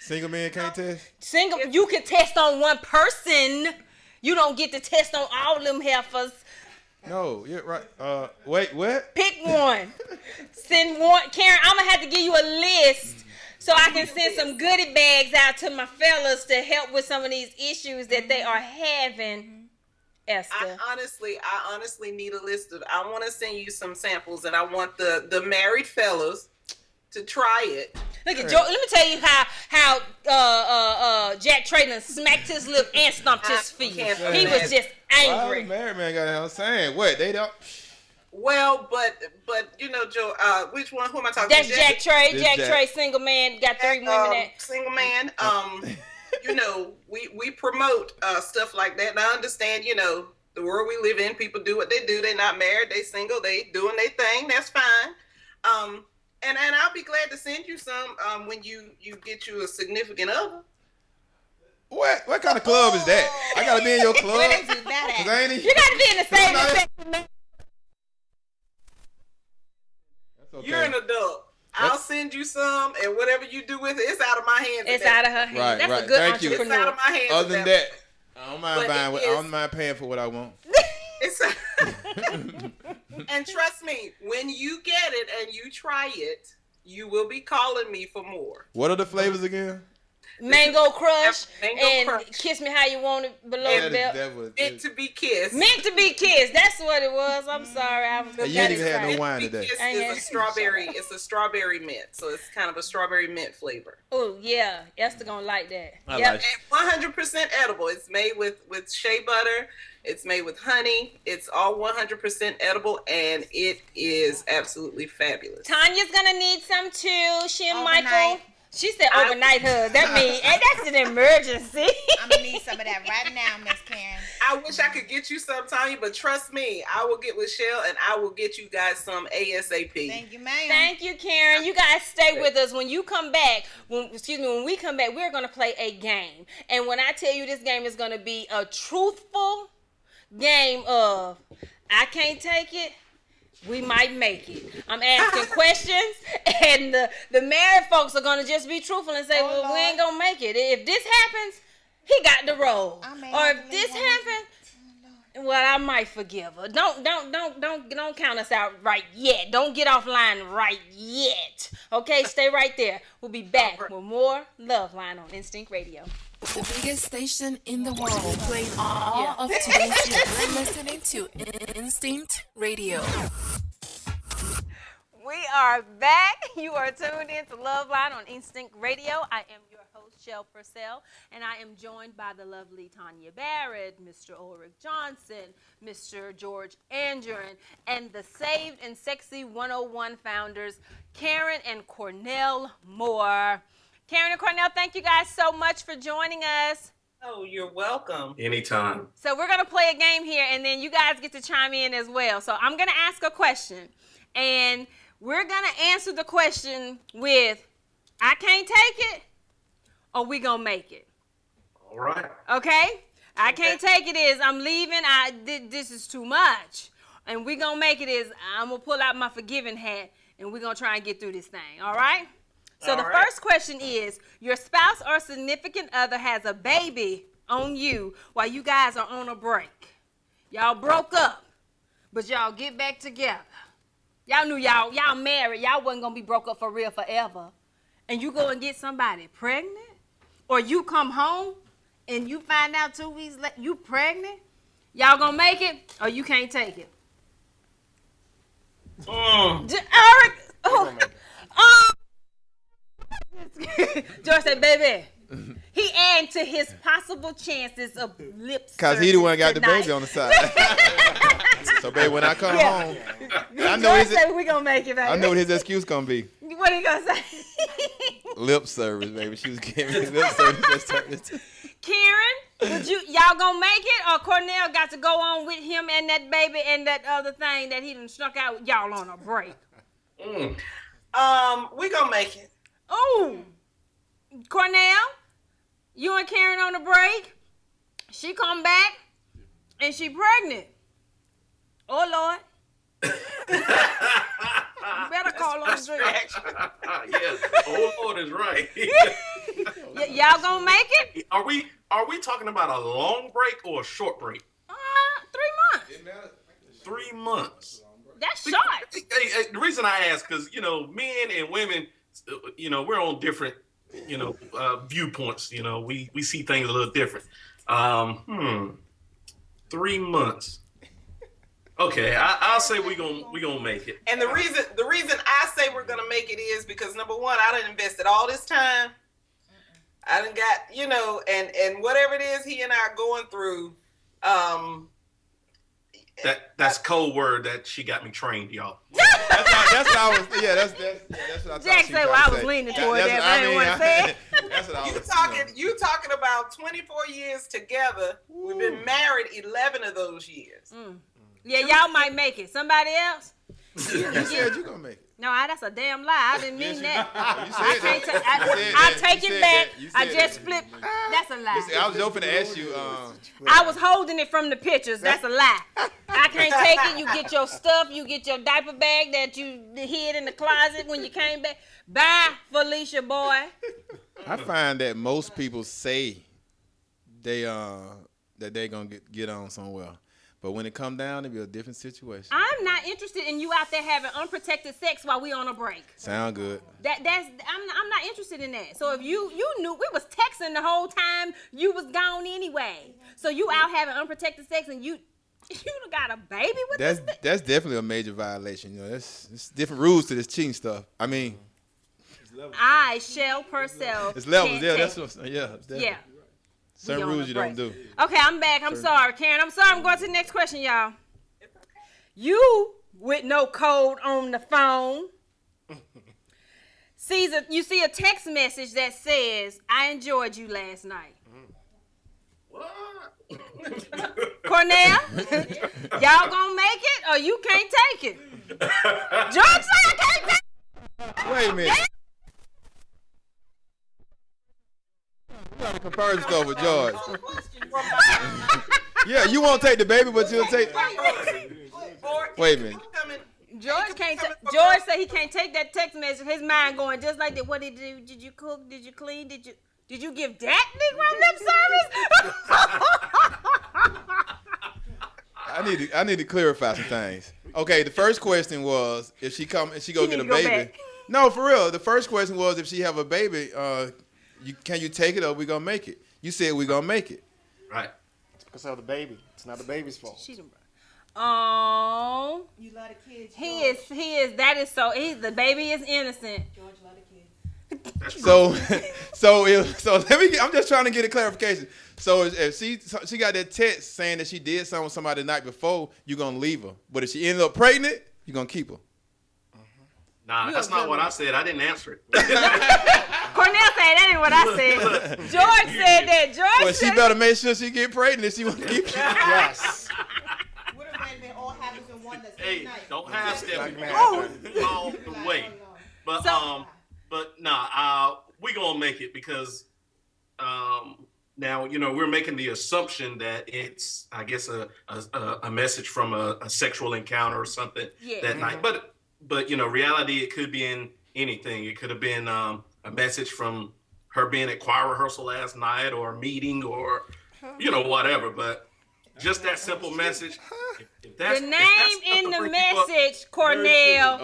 Single men can't test? You can test on one person. You don't get to test on all them heifers. No, you're right. Wait, what? Pick one. Send one. Karen, I'm going to have to give you a list so I can send some goodie bags out to my fellas to help with some of these issues that they are having, Esther. I honestly need a list of, I want to send you some samples, and I want the married fellas to try it. Look at Joe. Let me tell you how Jack Traylon smacked his lip and stomped his feet. He was just angry. Well, married man got out saying what they don't. Well, but you know, Joe. Which one? Who am I talking? That's to? Jack Trey. Jack Trey, single man, got 3 women. Single man. You know, we promote stuff like that. And I understand. You know, the world we live in, people do what they do. They're not married. They single. They doing their thing. That's fine. And I'll be glad to send you some when you get you a significant other. What kind of club is that? I gotta be in your club. Where they do that at? You gotta be in the same section. Okay. You're an adult. I'll send you some, and whatever you do with it, it's out of my hands. It's out of her hands. Right, That's right. a good Thank you. entrepreneur. It's out of my hands. Other than that, I don't mind But buying. it I don't mind paying for what I want. And trust me, when you get it and you try it, you will be calling me for more. What are the flavors again? Mango Crush Mango and Crush. Kiss Me How You Want It below the belt. Meant to be kissed. Meant to be kissed. That's what it was. I'm sorry. I was You didn't even have no wine today. Kissed is a strawberry. It's a strawberry mint, so it's kind of a strawberry mint flavor. Oh yeah, Esther gonna like that. I Yep. like it. And 100% edible. It's made with shea butter. It's made with honey. It's all 100% edible, and it is absolutely fabulous. Tanya's gonna need some too. She and Overnight. Michael. She said overnight hug. That means that's an emergency. I'm gonna need some of that right now, Miss Karen. I wish I could get you some, Tanya, but trust me, I will get with Schelle and I will get you guys some ASAP. Thank you, ma'am. Thank you, Karen. You guys stay with us. When you come back, when we come back, we're going to play a game. And when I tell you this game is going to be a truthful game of, I can't take it, we might make it. I'm asking questions, and the married folks are going to just be truthful and say, well, we ain't going to make it. If this happens, he got the role. Or if this happens, well, I might forgive her. Don't count us out right yet. Don't get offline right yet. Okay, stay right there. We'll be back with more Love Line on Instinct Radio. The biggest station in the world, playing all of today's hits. You're listening to Instinct Radio. We are back. You are tuned in to Love Line on Instinct Radio. I am your host, Schelle Purcell, and I am joined by the lovely Tanya Barrett, Mr. Olrick Johnson, Mr. George Anjorin, and the Saved and Sexy 101 founders, Karen and Cornell Moore. Karen and Cornell, thank you guys so much for joining us. Oh, you're welcome. Anytime. So we're going to play a game here, and then you guys get to chime in as well. So I'm going to ask a question, and we're going to answer the question with, I can't take it, or we going to make it. All right. Okay? I can't take it is, I'm leaving, this is too much. And we going to make it is, I'm going to pull out my forgiving hat, and we're going to try and get through this thing. All right? So the first question is, your spouse or significant other has a baby on you while you guys are on a break. Y'all broke up, but y'all get back together. Y'all knew y'all married. Y'all wasn't going to be broke up for real forever. And you go and get somebody pregnant? Or you come home and you find out 2 weeks later you pregnant? Y'all going to make it or you can't take it? Eric, George said, baby, he added to his possible chances of lip service. Because he the one got the baby on the side. So, baby, when I come home, I know we gonna make it, baby. I know what his excuse going to be. What are you going to say? Lip service, baby. She was giving me lip service. Karen, y'all gonna make it, or Cornell got to go on with him and that baby and that other thing that he done snuck out with y'all on a break? We gonna make it. Oh, Cornell, you and Karen on a break. She come back and she pregnant. Oh Lord. You better call on the drink. Yeah, oh Lord is right. Y'all gonna make it? Are we talking about a long break or a short break? 3 months. 3 months. That's short. Hey, the reason I ask, because men and women, we're on different, viewpoints. We see things a little different. 3 months. Okay, I'll say we gonna make it. And the reason I say we're gonna make it is because, number one, I done invested all this time. I done got, and whatever it is he and I are going through. That's code word that she got me trained, y'all. That's what I was. Yeah, that's what I thought. Jack said, "Well, I was leaning toward that, but I didn't want to say it." That's what I was. You talking about 24 years together? Ooh. We've been married 11 of those years. Yeah, y'all might make it. Somebody else? You said you gonna make it. No, that's a damn lie. I didn't mean that. I I take it back. I just flipped. That's a lie. I was hoping to ask you. I was holding it from the pictures. That's a lie. I can't take it. You get your stuff. You get your diaper bag that you hid in the closet when you came back. Bye, Felicia boy. I find that most people say they that they're gonna get on somewhere. But when it come down, it'll be a different situation. I'm not interested in you out there having unprotected sex while we on a break. Sound good. I'm not interested in that. So if you knew we was texting the whole time, you was gone anyway. So you out having unprotected sex and you got a baby with this? That's definitely a major violation. It's different rules to this cheating stuff. I mean, Schelle Purcell. It's levels. Yeah, that's what. Yeah. Yeah. Certain rules you don't do. Okay, I'm back. I'm sorry, Karen. I'm sorry. I'm going to the next question, y'all. You, with no code on the phone, you see a text message that says, "I enjoyed you last night." What? Cornell, y'all gonna make it or you can't take it? George said I can't take it. Wait a minute. You gotta confirm this stuff with George. Yeah, you won't take the baby, but you'll take. Wait a minute. George can't. George said he can't take that text message. His mind going just like that. What did you do? Did you cook? Did you clean? Did you give that Negro lip service? I need to clarify some things. Okay, the first question was if she go get a baby. Back. No, for real. The first question was if she have a baby. Can you take it or we gonna make it? You said we gonna make it. Right. It's because of the baby. It's not the baby's fault. Oh. You love the kids. He is. That is so. The baby is innocent. George love the kids. So let me. I'm just trying to get a clarification. So if she got that text saying that she did something with somebody the night before, you gonna leave her. But if she ended up pregnant, you gonna keep her. Nah, that's not what I said. I didn't answer it. Cornell said that ain't what I said. George said that. George Well, she said better make sure she get pregnant if she want to keep it. Yes. What if it all happens in one the Hey, same night? don't half step Like it man. all the way. But we gonna make it because now we're making the assumption that it's, I guess, a message from a sexual encounter or something that night. But reality, it could be in anything. It could have been a message from her being at choir rehearsal last night, or a meeting, or whatever. But just that simple message. If that's, the name in the message, Cornell.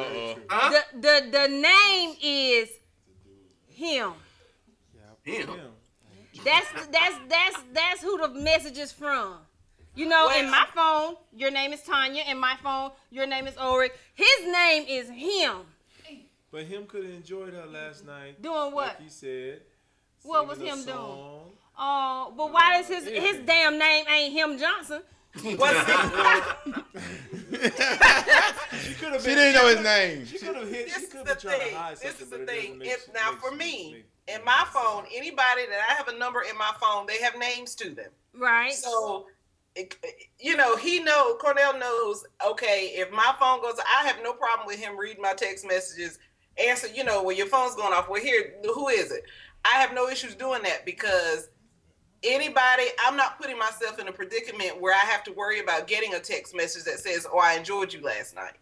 The name is him. Him. That's who the message is from. In my phone, your name is Tanya. In my phone, your name is Olrick. His name is him. But him could have enjoyed her last night. Doing what? Like he said. What was him doing? Oh, but why is his damn name ain't him Johnson? She didn't know his name. This is the thing. Now, for me, in my phone, anybody that I have a number in my phone, they have names to them. Right. So, Cornell knows, okay, if my phone goes, I have no problem with him reading my text messages, answer, when your phone's going off, well, here, who is it? I have no issues doing that because I'm not putting myself in a predicament where I have to worry about getting a text message that says, oh, I enjoyed you last night.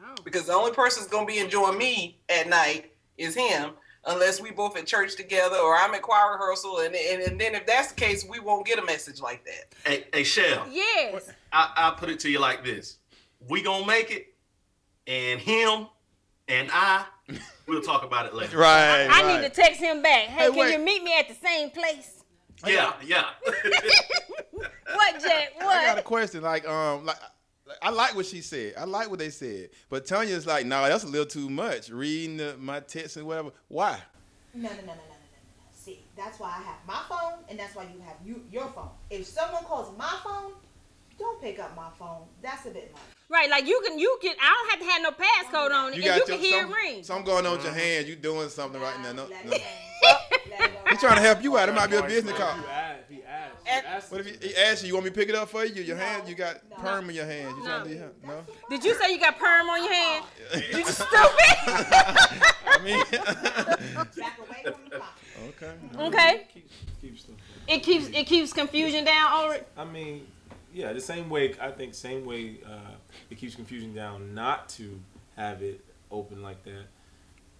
Oh. Because the only person that's going to be enjoying me at night is him, unless we both at church together or I'm at choir rehearsal. And then if that's the case, we won't get a message like that. Hey Schelle. Yes. I'll put it to you like this. We going to make it, and him and we'll talk about it later. Right. I need to text him back. Hey, can you meet me at the same place? Yeah. What, Jack? What? I got a question. I like what she said. I like what they said. But Tanya's like, no, that's a little too much. Reading my texts and whatever. Why? No. See, that's why I have my phone, and that's why you have your phone. If someone calls my phone, don't pick up my phone. That's a bit much. Right, like you can. I don't have to have no passcode on it, and you can hear it ring. Something going on with your hands. You doing something right now. No. He's trying to help you out. It might be a business call. He asked. What if he asks you want me to pick it up for you? Your hand, you got perm in your hand. You trying to do no? Did you say you got perm on your hand? You stupid. I mean. Back away from the phone. Okay. Keep stuff. It keeps confusion down, Olrick. I mean, yeah, the same way. I think same way it keeps confusion down not to have it open like that.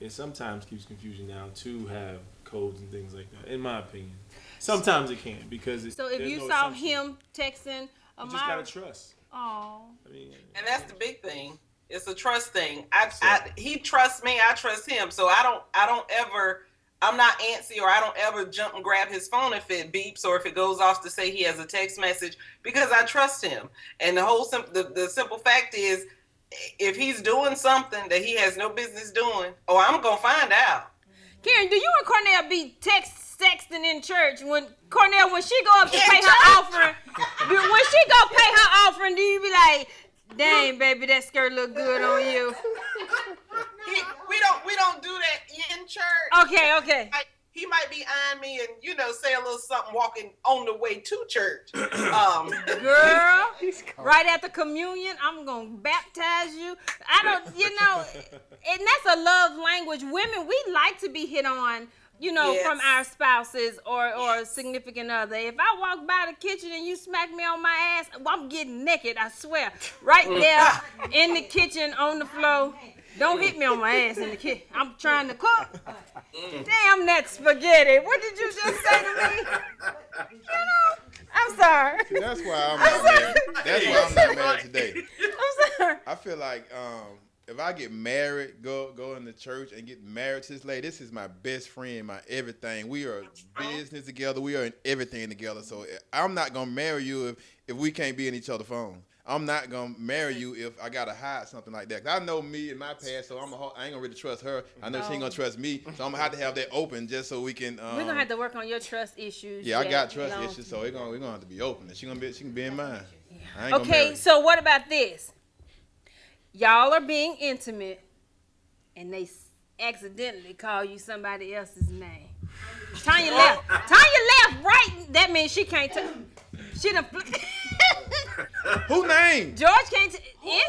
It sometimes keeps confusion down to have codes and things like that. In my opinion, sometimes it can because it's. So if you saw him texting, you just gotta trust. Oh. I mean, and that's the big thing. It's a trust thing. He trusts me. I trust him. So I'm not antsy, or I don't ever jump and grab his phone if it beeps or if it goes off to say he has a text message, because I trust him. And the simple fact is, if he's doing something that he has no business doing, I'm going to find out. Karen, do you and Cornell be sexting in church? When she go up to pay her offering, do you be like, dang, baby, that skirt look good on you? We don't do that in church. Okay. He might be eyeing me and say a little something walking on the way to church. Girl, right after communion, I'm gonna baptize you. And that's a love language. Women, we like to be hit on. Yes. From our spouses or significant other. If I walk by the kitchen and you smack me on my ass, I'm getting naked, I swear. Right there in the kitchen on the floor. Don't hit me on my ass in the kitchen. I'm trying to cook. Damn that spaghetti. What did you just say to me? I'm sorry. See, that's why I'm not married. That's why I'm not married today. I'm sorry. I feel like if I get married, go in the church and get married to this lady, this is my best friend, my everything. We are business together. We are in everything together. So I'm not going to marry you if we can't be in each other's phone. I'm not going to marry you if I got to hide something like that. 'Cause I know me and my past, so I ain't going to really trust her. I know she ain't going to trust me. So I'm going to have that open just so we can. We're going to have to work on your trust issues. Yeah, I got trust issues, so we're going to have to be open. She can be in mine. Yeah. Okay, so what about this? Y'all are being intimate, and they accidentally call you somebody else's name. Tanya left. Tanya left, right? That means she can't tell. She done Who name? George can't tell. They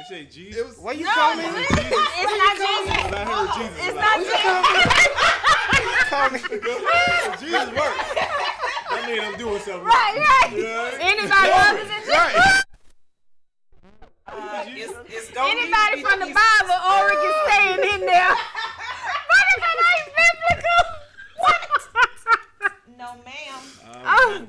say Jesus. What you No, call me? it's not Jesus. I heard Jesus. It's not Jesus. Jesus works. That means I'm doing something. Right. Yeah. Anybody other than Jesus? Right. It's gonna Anybody be from the Bible, Olrick is staying in there. What if that ain't biblical? What? No, ma'am.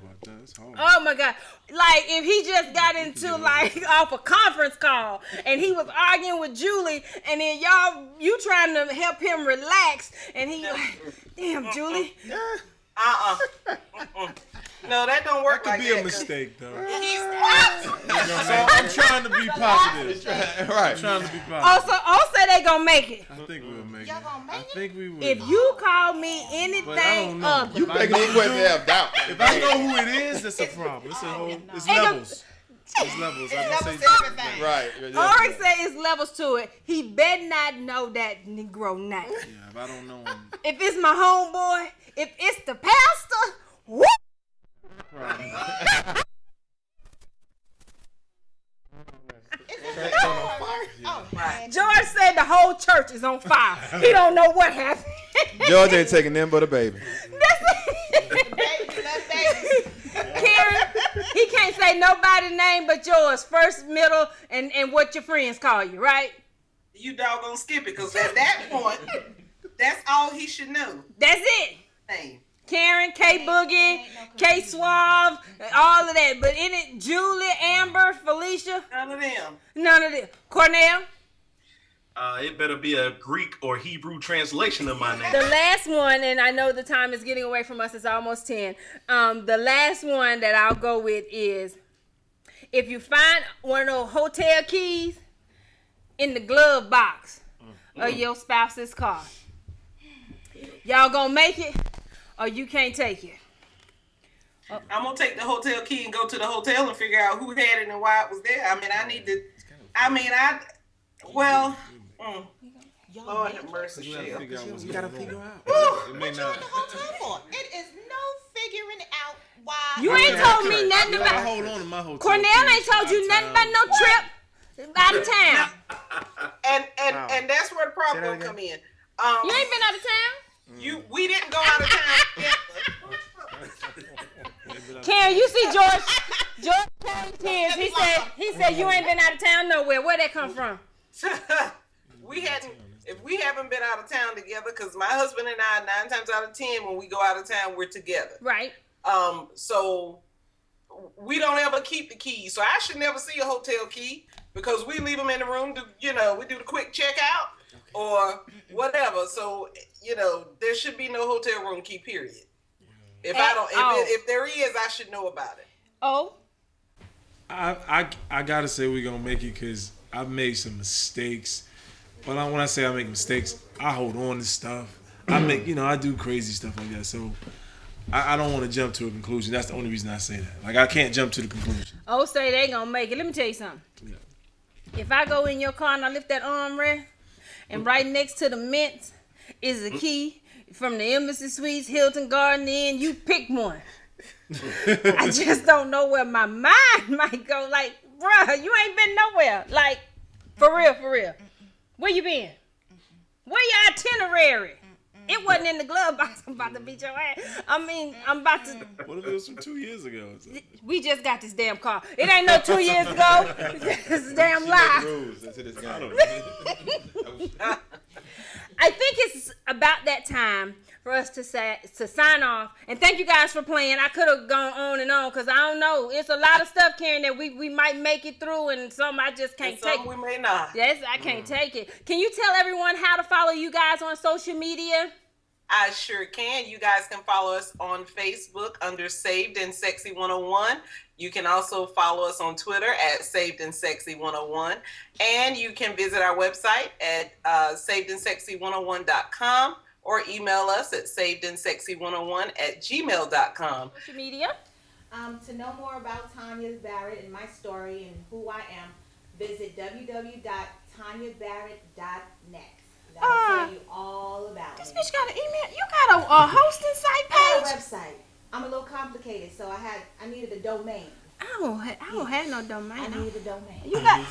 Oh my God. Like if he just got into like off a conference call and he was arguing with Julie and then you trying to help him relax and he like, damn Julie. No, that don't work That could like be that. a mistake though. So I'm trying to be positive. Right. I'm trying to be positive. Oh, say they gonna make it. I think we'll make it. Y'all gonna make I think we will. If you call me But I don't anything know. other, You making me question have doubt. If I know who it is, that's a problem. It's a whole. It's levels. It's levels. I can say everything. Right. Olrick said it's levels to it. He better not know that Negro name. Yeah, if I don't know him. If it's my homeboy, if it's the pastor, whoop. George said the whole church is on fire. He don't know what happened. George ain't taking them but a baby. Karen, he can't say nobody's name but yours, first, middle, and what your friends call you, right? You doggone skip it, because at that point, that's all he should know. That's it. Name. Karen, K Boogie, K Suave, all of that. But in it, Julie, Amber, Felicia. None of them. None of them. Cornell. It better be a Greek or Hebrew translation of my name. The last one, and I know the time is getting away from us, it's almost 10. The last one that I'll go with is, if you find one of those hotel keys in the glove box of your spouse's car, y'all gonna make it or you can't take it? I'm going to take the hotel key and go to the hotel and figure out who had it and why it was there. I mean, I need to, Lord have mercy, Schelle. You gotta figure out. It may not. It is no figuring out why. You ain't told me nothing I about. hold on to my hotel. Cornell ain't told you nothing about no trip out of town. And that's where the problem gonna come in. You ain't been out of town. We didn't go out of town together. Karen, you see George pouring tears. He said you ain't been out of town nowhere. Where'd that come from? If we haven't been out of town together, because my husband and I, 9 times out of 10, when we go out of town, we're together. Right. So we don't ever keep the keys. So I should never see a hotel key because we leave them in the room to, we do the quick checkout or whatever. So, there should be no hotel room key, period. If there is, I should know about it. Oh. I gotta say we're gonna make it because I've made some mistakes. But when I say I make mistakes, I hold on to stuff. I do crazy stuff like that. So I don't want to jump to a conclusion. That's the only reason I say that. Like I can't jump to the conclusion. Oh, say they gonna make it. Let me tell you something. Yeah. If I go in your car and I lift that armrest, and right next to the mints is a key from the Embassy Suites, Hilton Garden Inn, you pick one. I just don't know where my mind might go. Like, bruh, you ain't been nowhere. Like, for real. Where you been? Where your itinerary? It wasn't in the glove box. I'm about to beat your ass. I'm about to. What if it was from 2 years ago? We just got this damn car. It ain't no 2 years ago. It's a damn lie. I think it's about that time for us to sign off. And thank you guys for playing. I could have gone on and on because I don't know. It's a lot of stuff, Karen, that we might make it through and some I just can't take. Some we may not. Yes, I can't take it. Can you tell everyone how to follow you guys on social media? I sure can. You guys can follow us on Facebook under Saved and Sexy 101. You can also follow us on Twitter at Saved and Sexy 101. And you can visit our website at savedandsexy101.com or email us at savedandsexy101@gmail.com. Social media? To know more about Tanya Barrett and my story and who I am, visit www.tanyabarrett.net. That'll tell you all bitch got an email. You got a hosting site I have a page? website. I'm a little complicated, so I needed a domain. I don't have no domain. I needed a domain. You got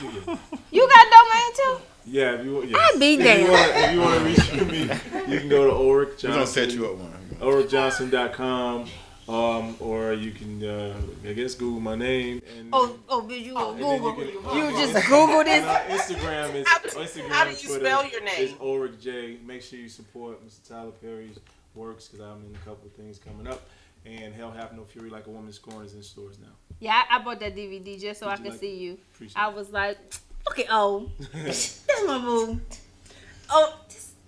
domain too? Yeah, if you I'd be damned. If you want to reach me, you can go to Olrick Johnson. We're gonna set you up one. OlrickJohnson.com, or you can I guess Google my name. And, Bitch, you go Google. You just Google this. Instagram is How do you Twitter spell your name? is Olrick J. Make sure you support Mr. Tyler Perry's works because I'm in a couple of things coming up. And Hell Have No Fury Like a Woman Scorned is in stores now. Yeah, I bought that DVD just so I could see you. I was like, okay, that's my boo.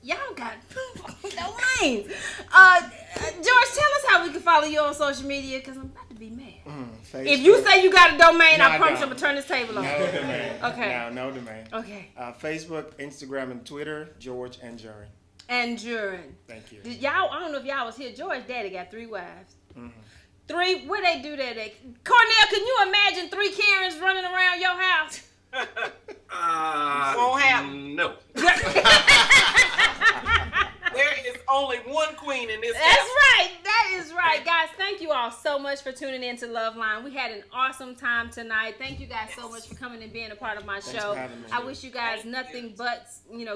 Y'all got domains. George, tell us how we can follow you on social media because I'm about to be mad. If you say you got a domain, I promise I'm going to turn this table over. No domain. Okay. No domain. Okay. Facebook, Instagram, and Twitter, George Anjorin. Anjorin. Thank you. I don't know if y'all was here. George's daddy got 3 wives. Mm-hmm. 3, where they do that at? Cornell, can you imagine 3 Karens running around your house? Won't happen. No. There is only one queen in this That's house. right. That is right. Guys, thank you all so much for tuning in to Love Line. We had an awesome time tonight. Thank you guys so much for coming and being a part of my show. I wish you guys nothing but,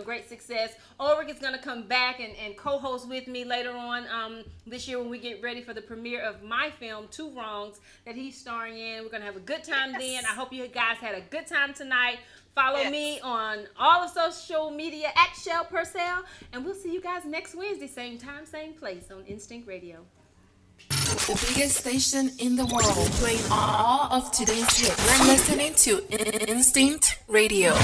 great success. Olrick is going to come back and co-host with me later on this year when we get ready for the premiere of my film, Two Wrongs, that he's starring in. We're going to have a good time then. I hope you guys had a good time tonight. Follow me on all of social media at Schelle Purcell. And we'll see you guys next Wednesday, same time, same place on Instinct Radio. The biggest station in the world, playing all of today's hits. You're listening to Instinct Radio.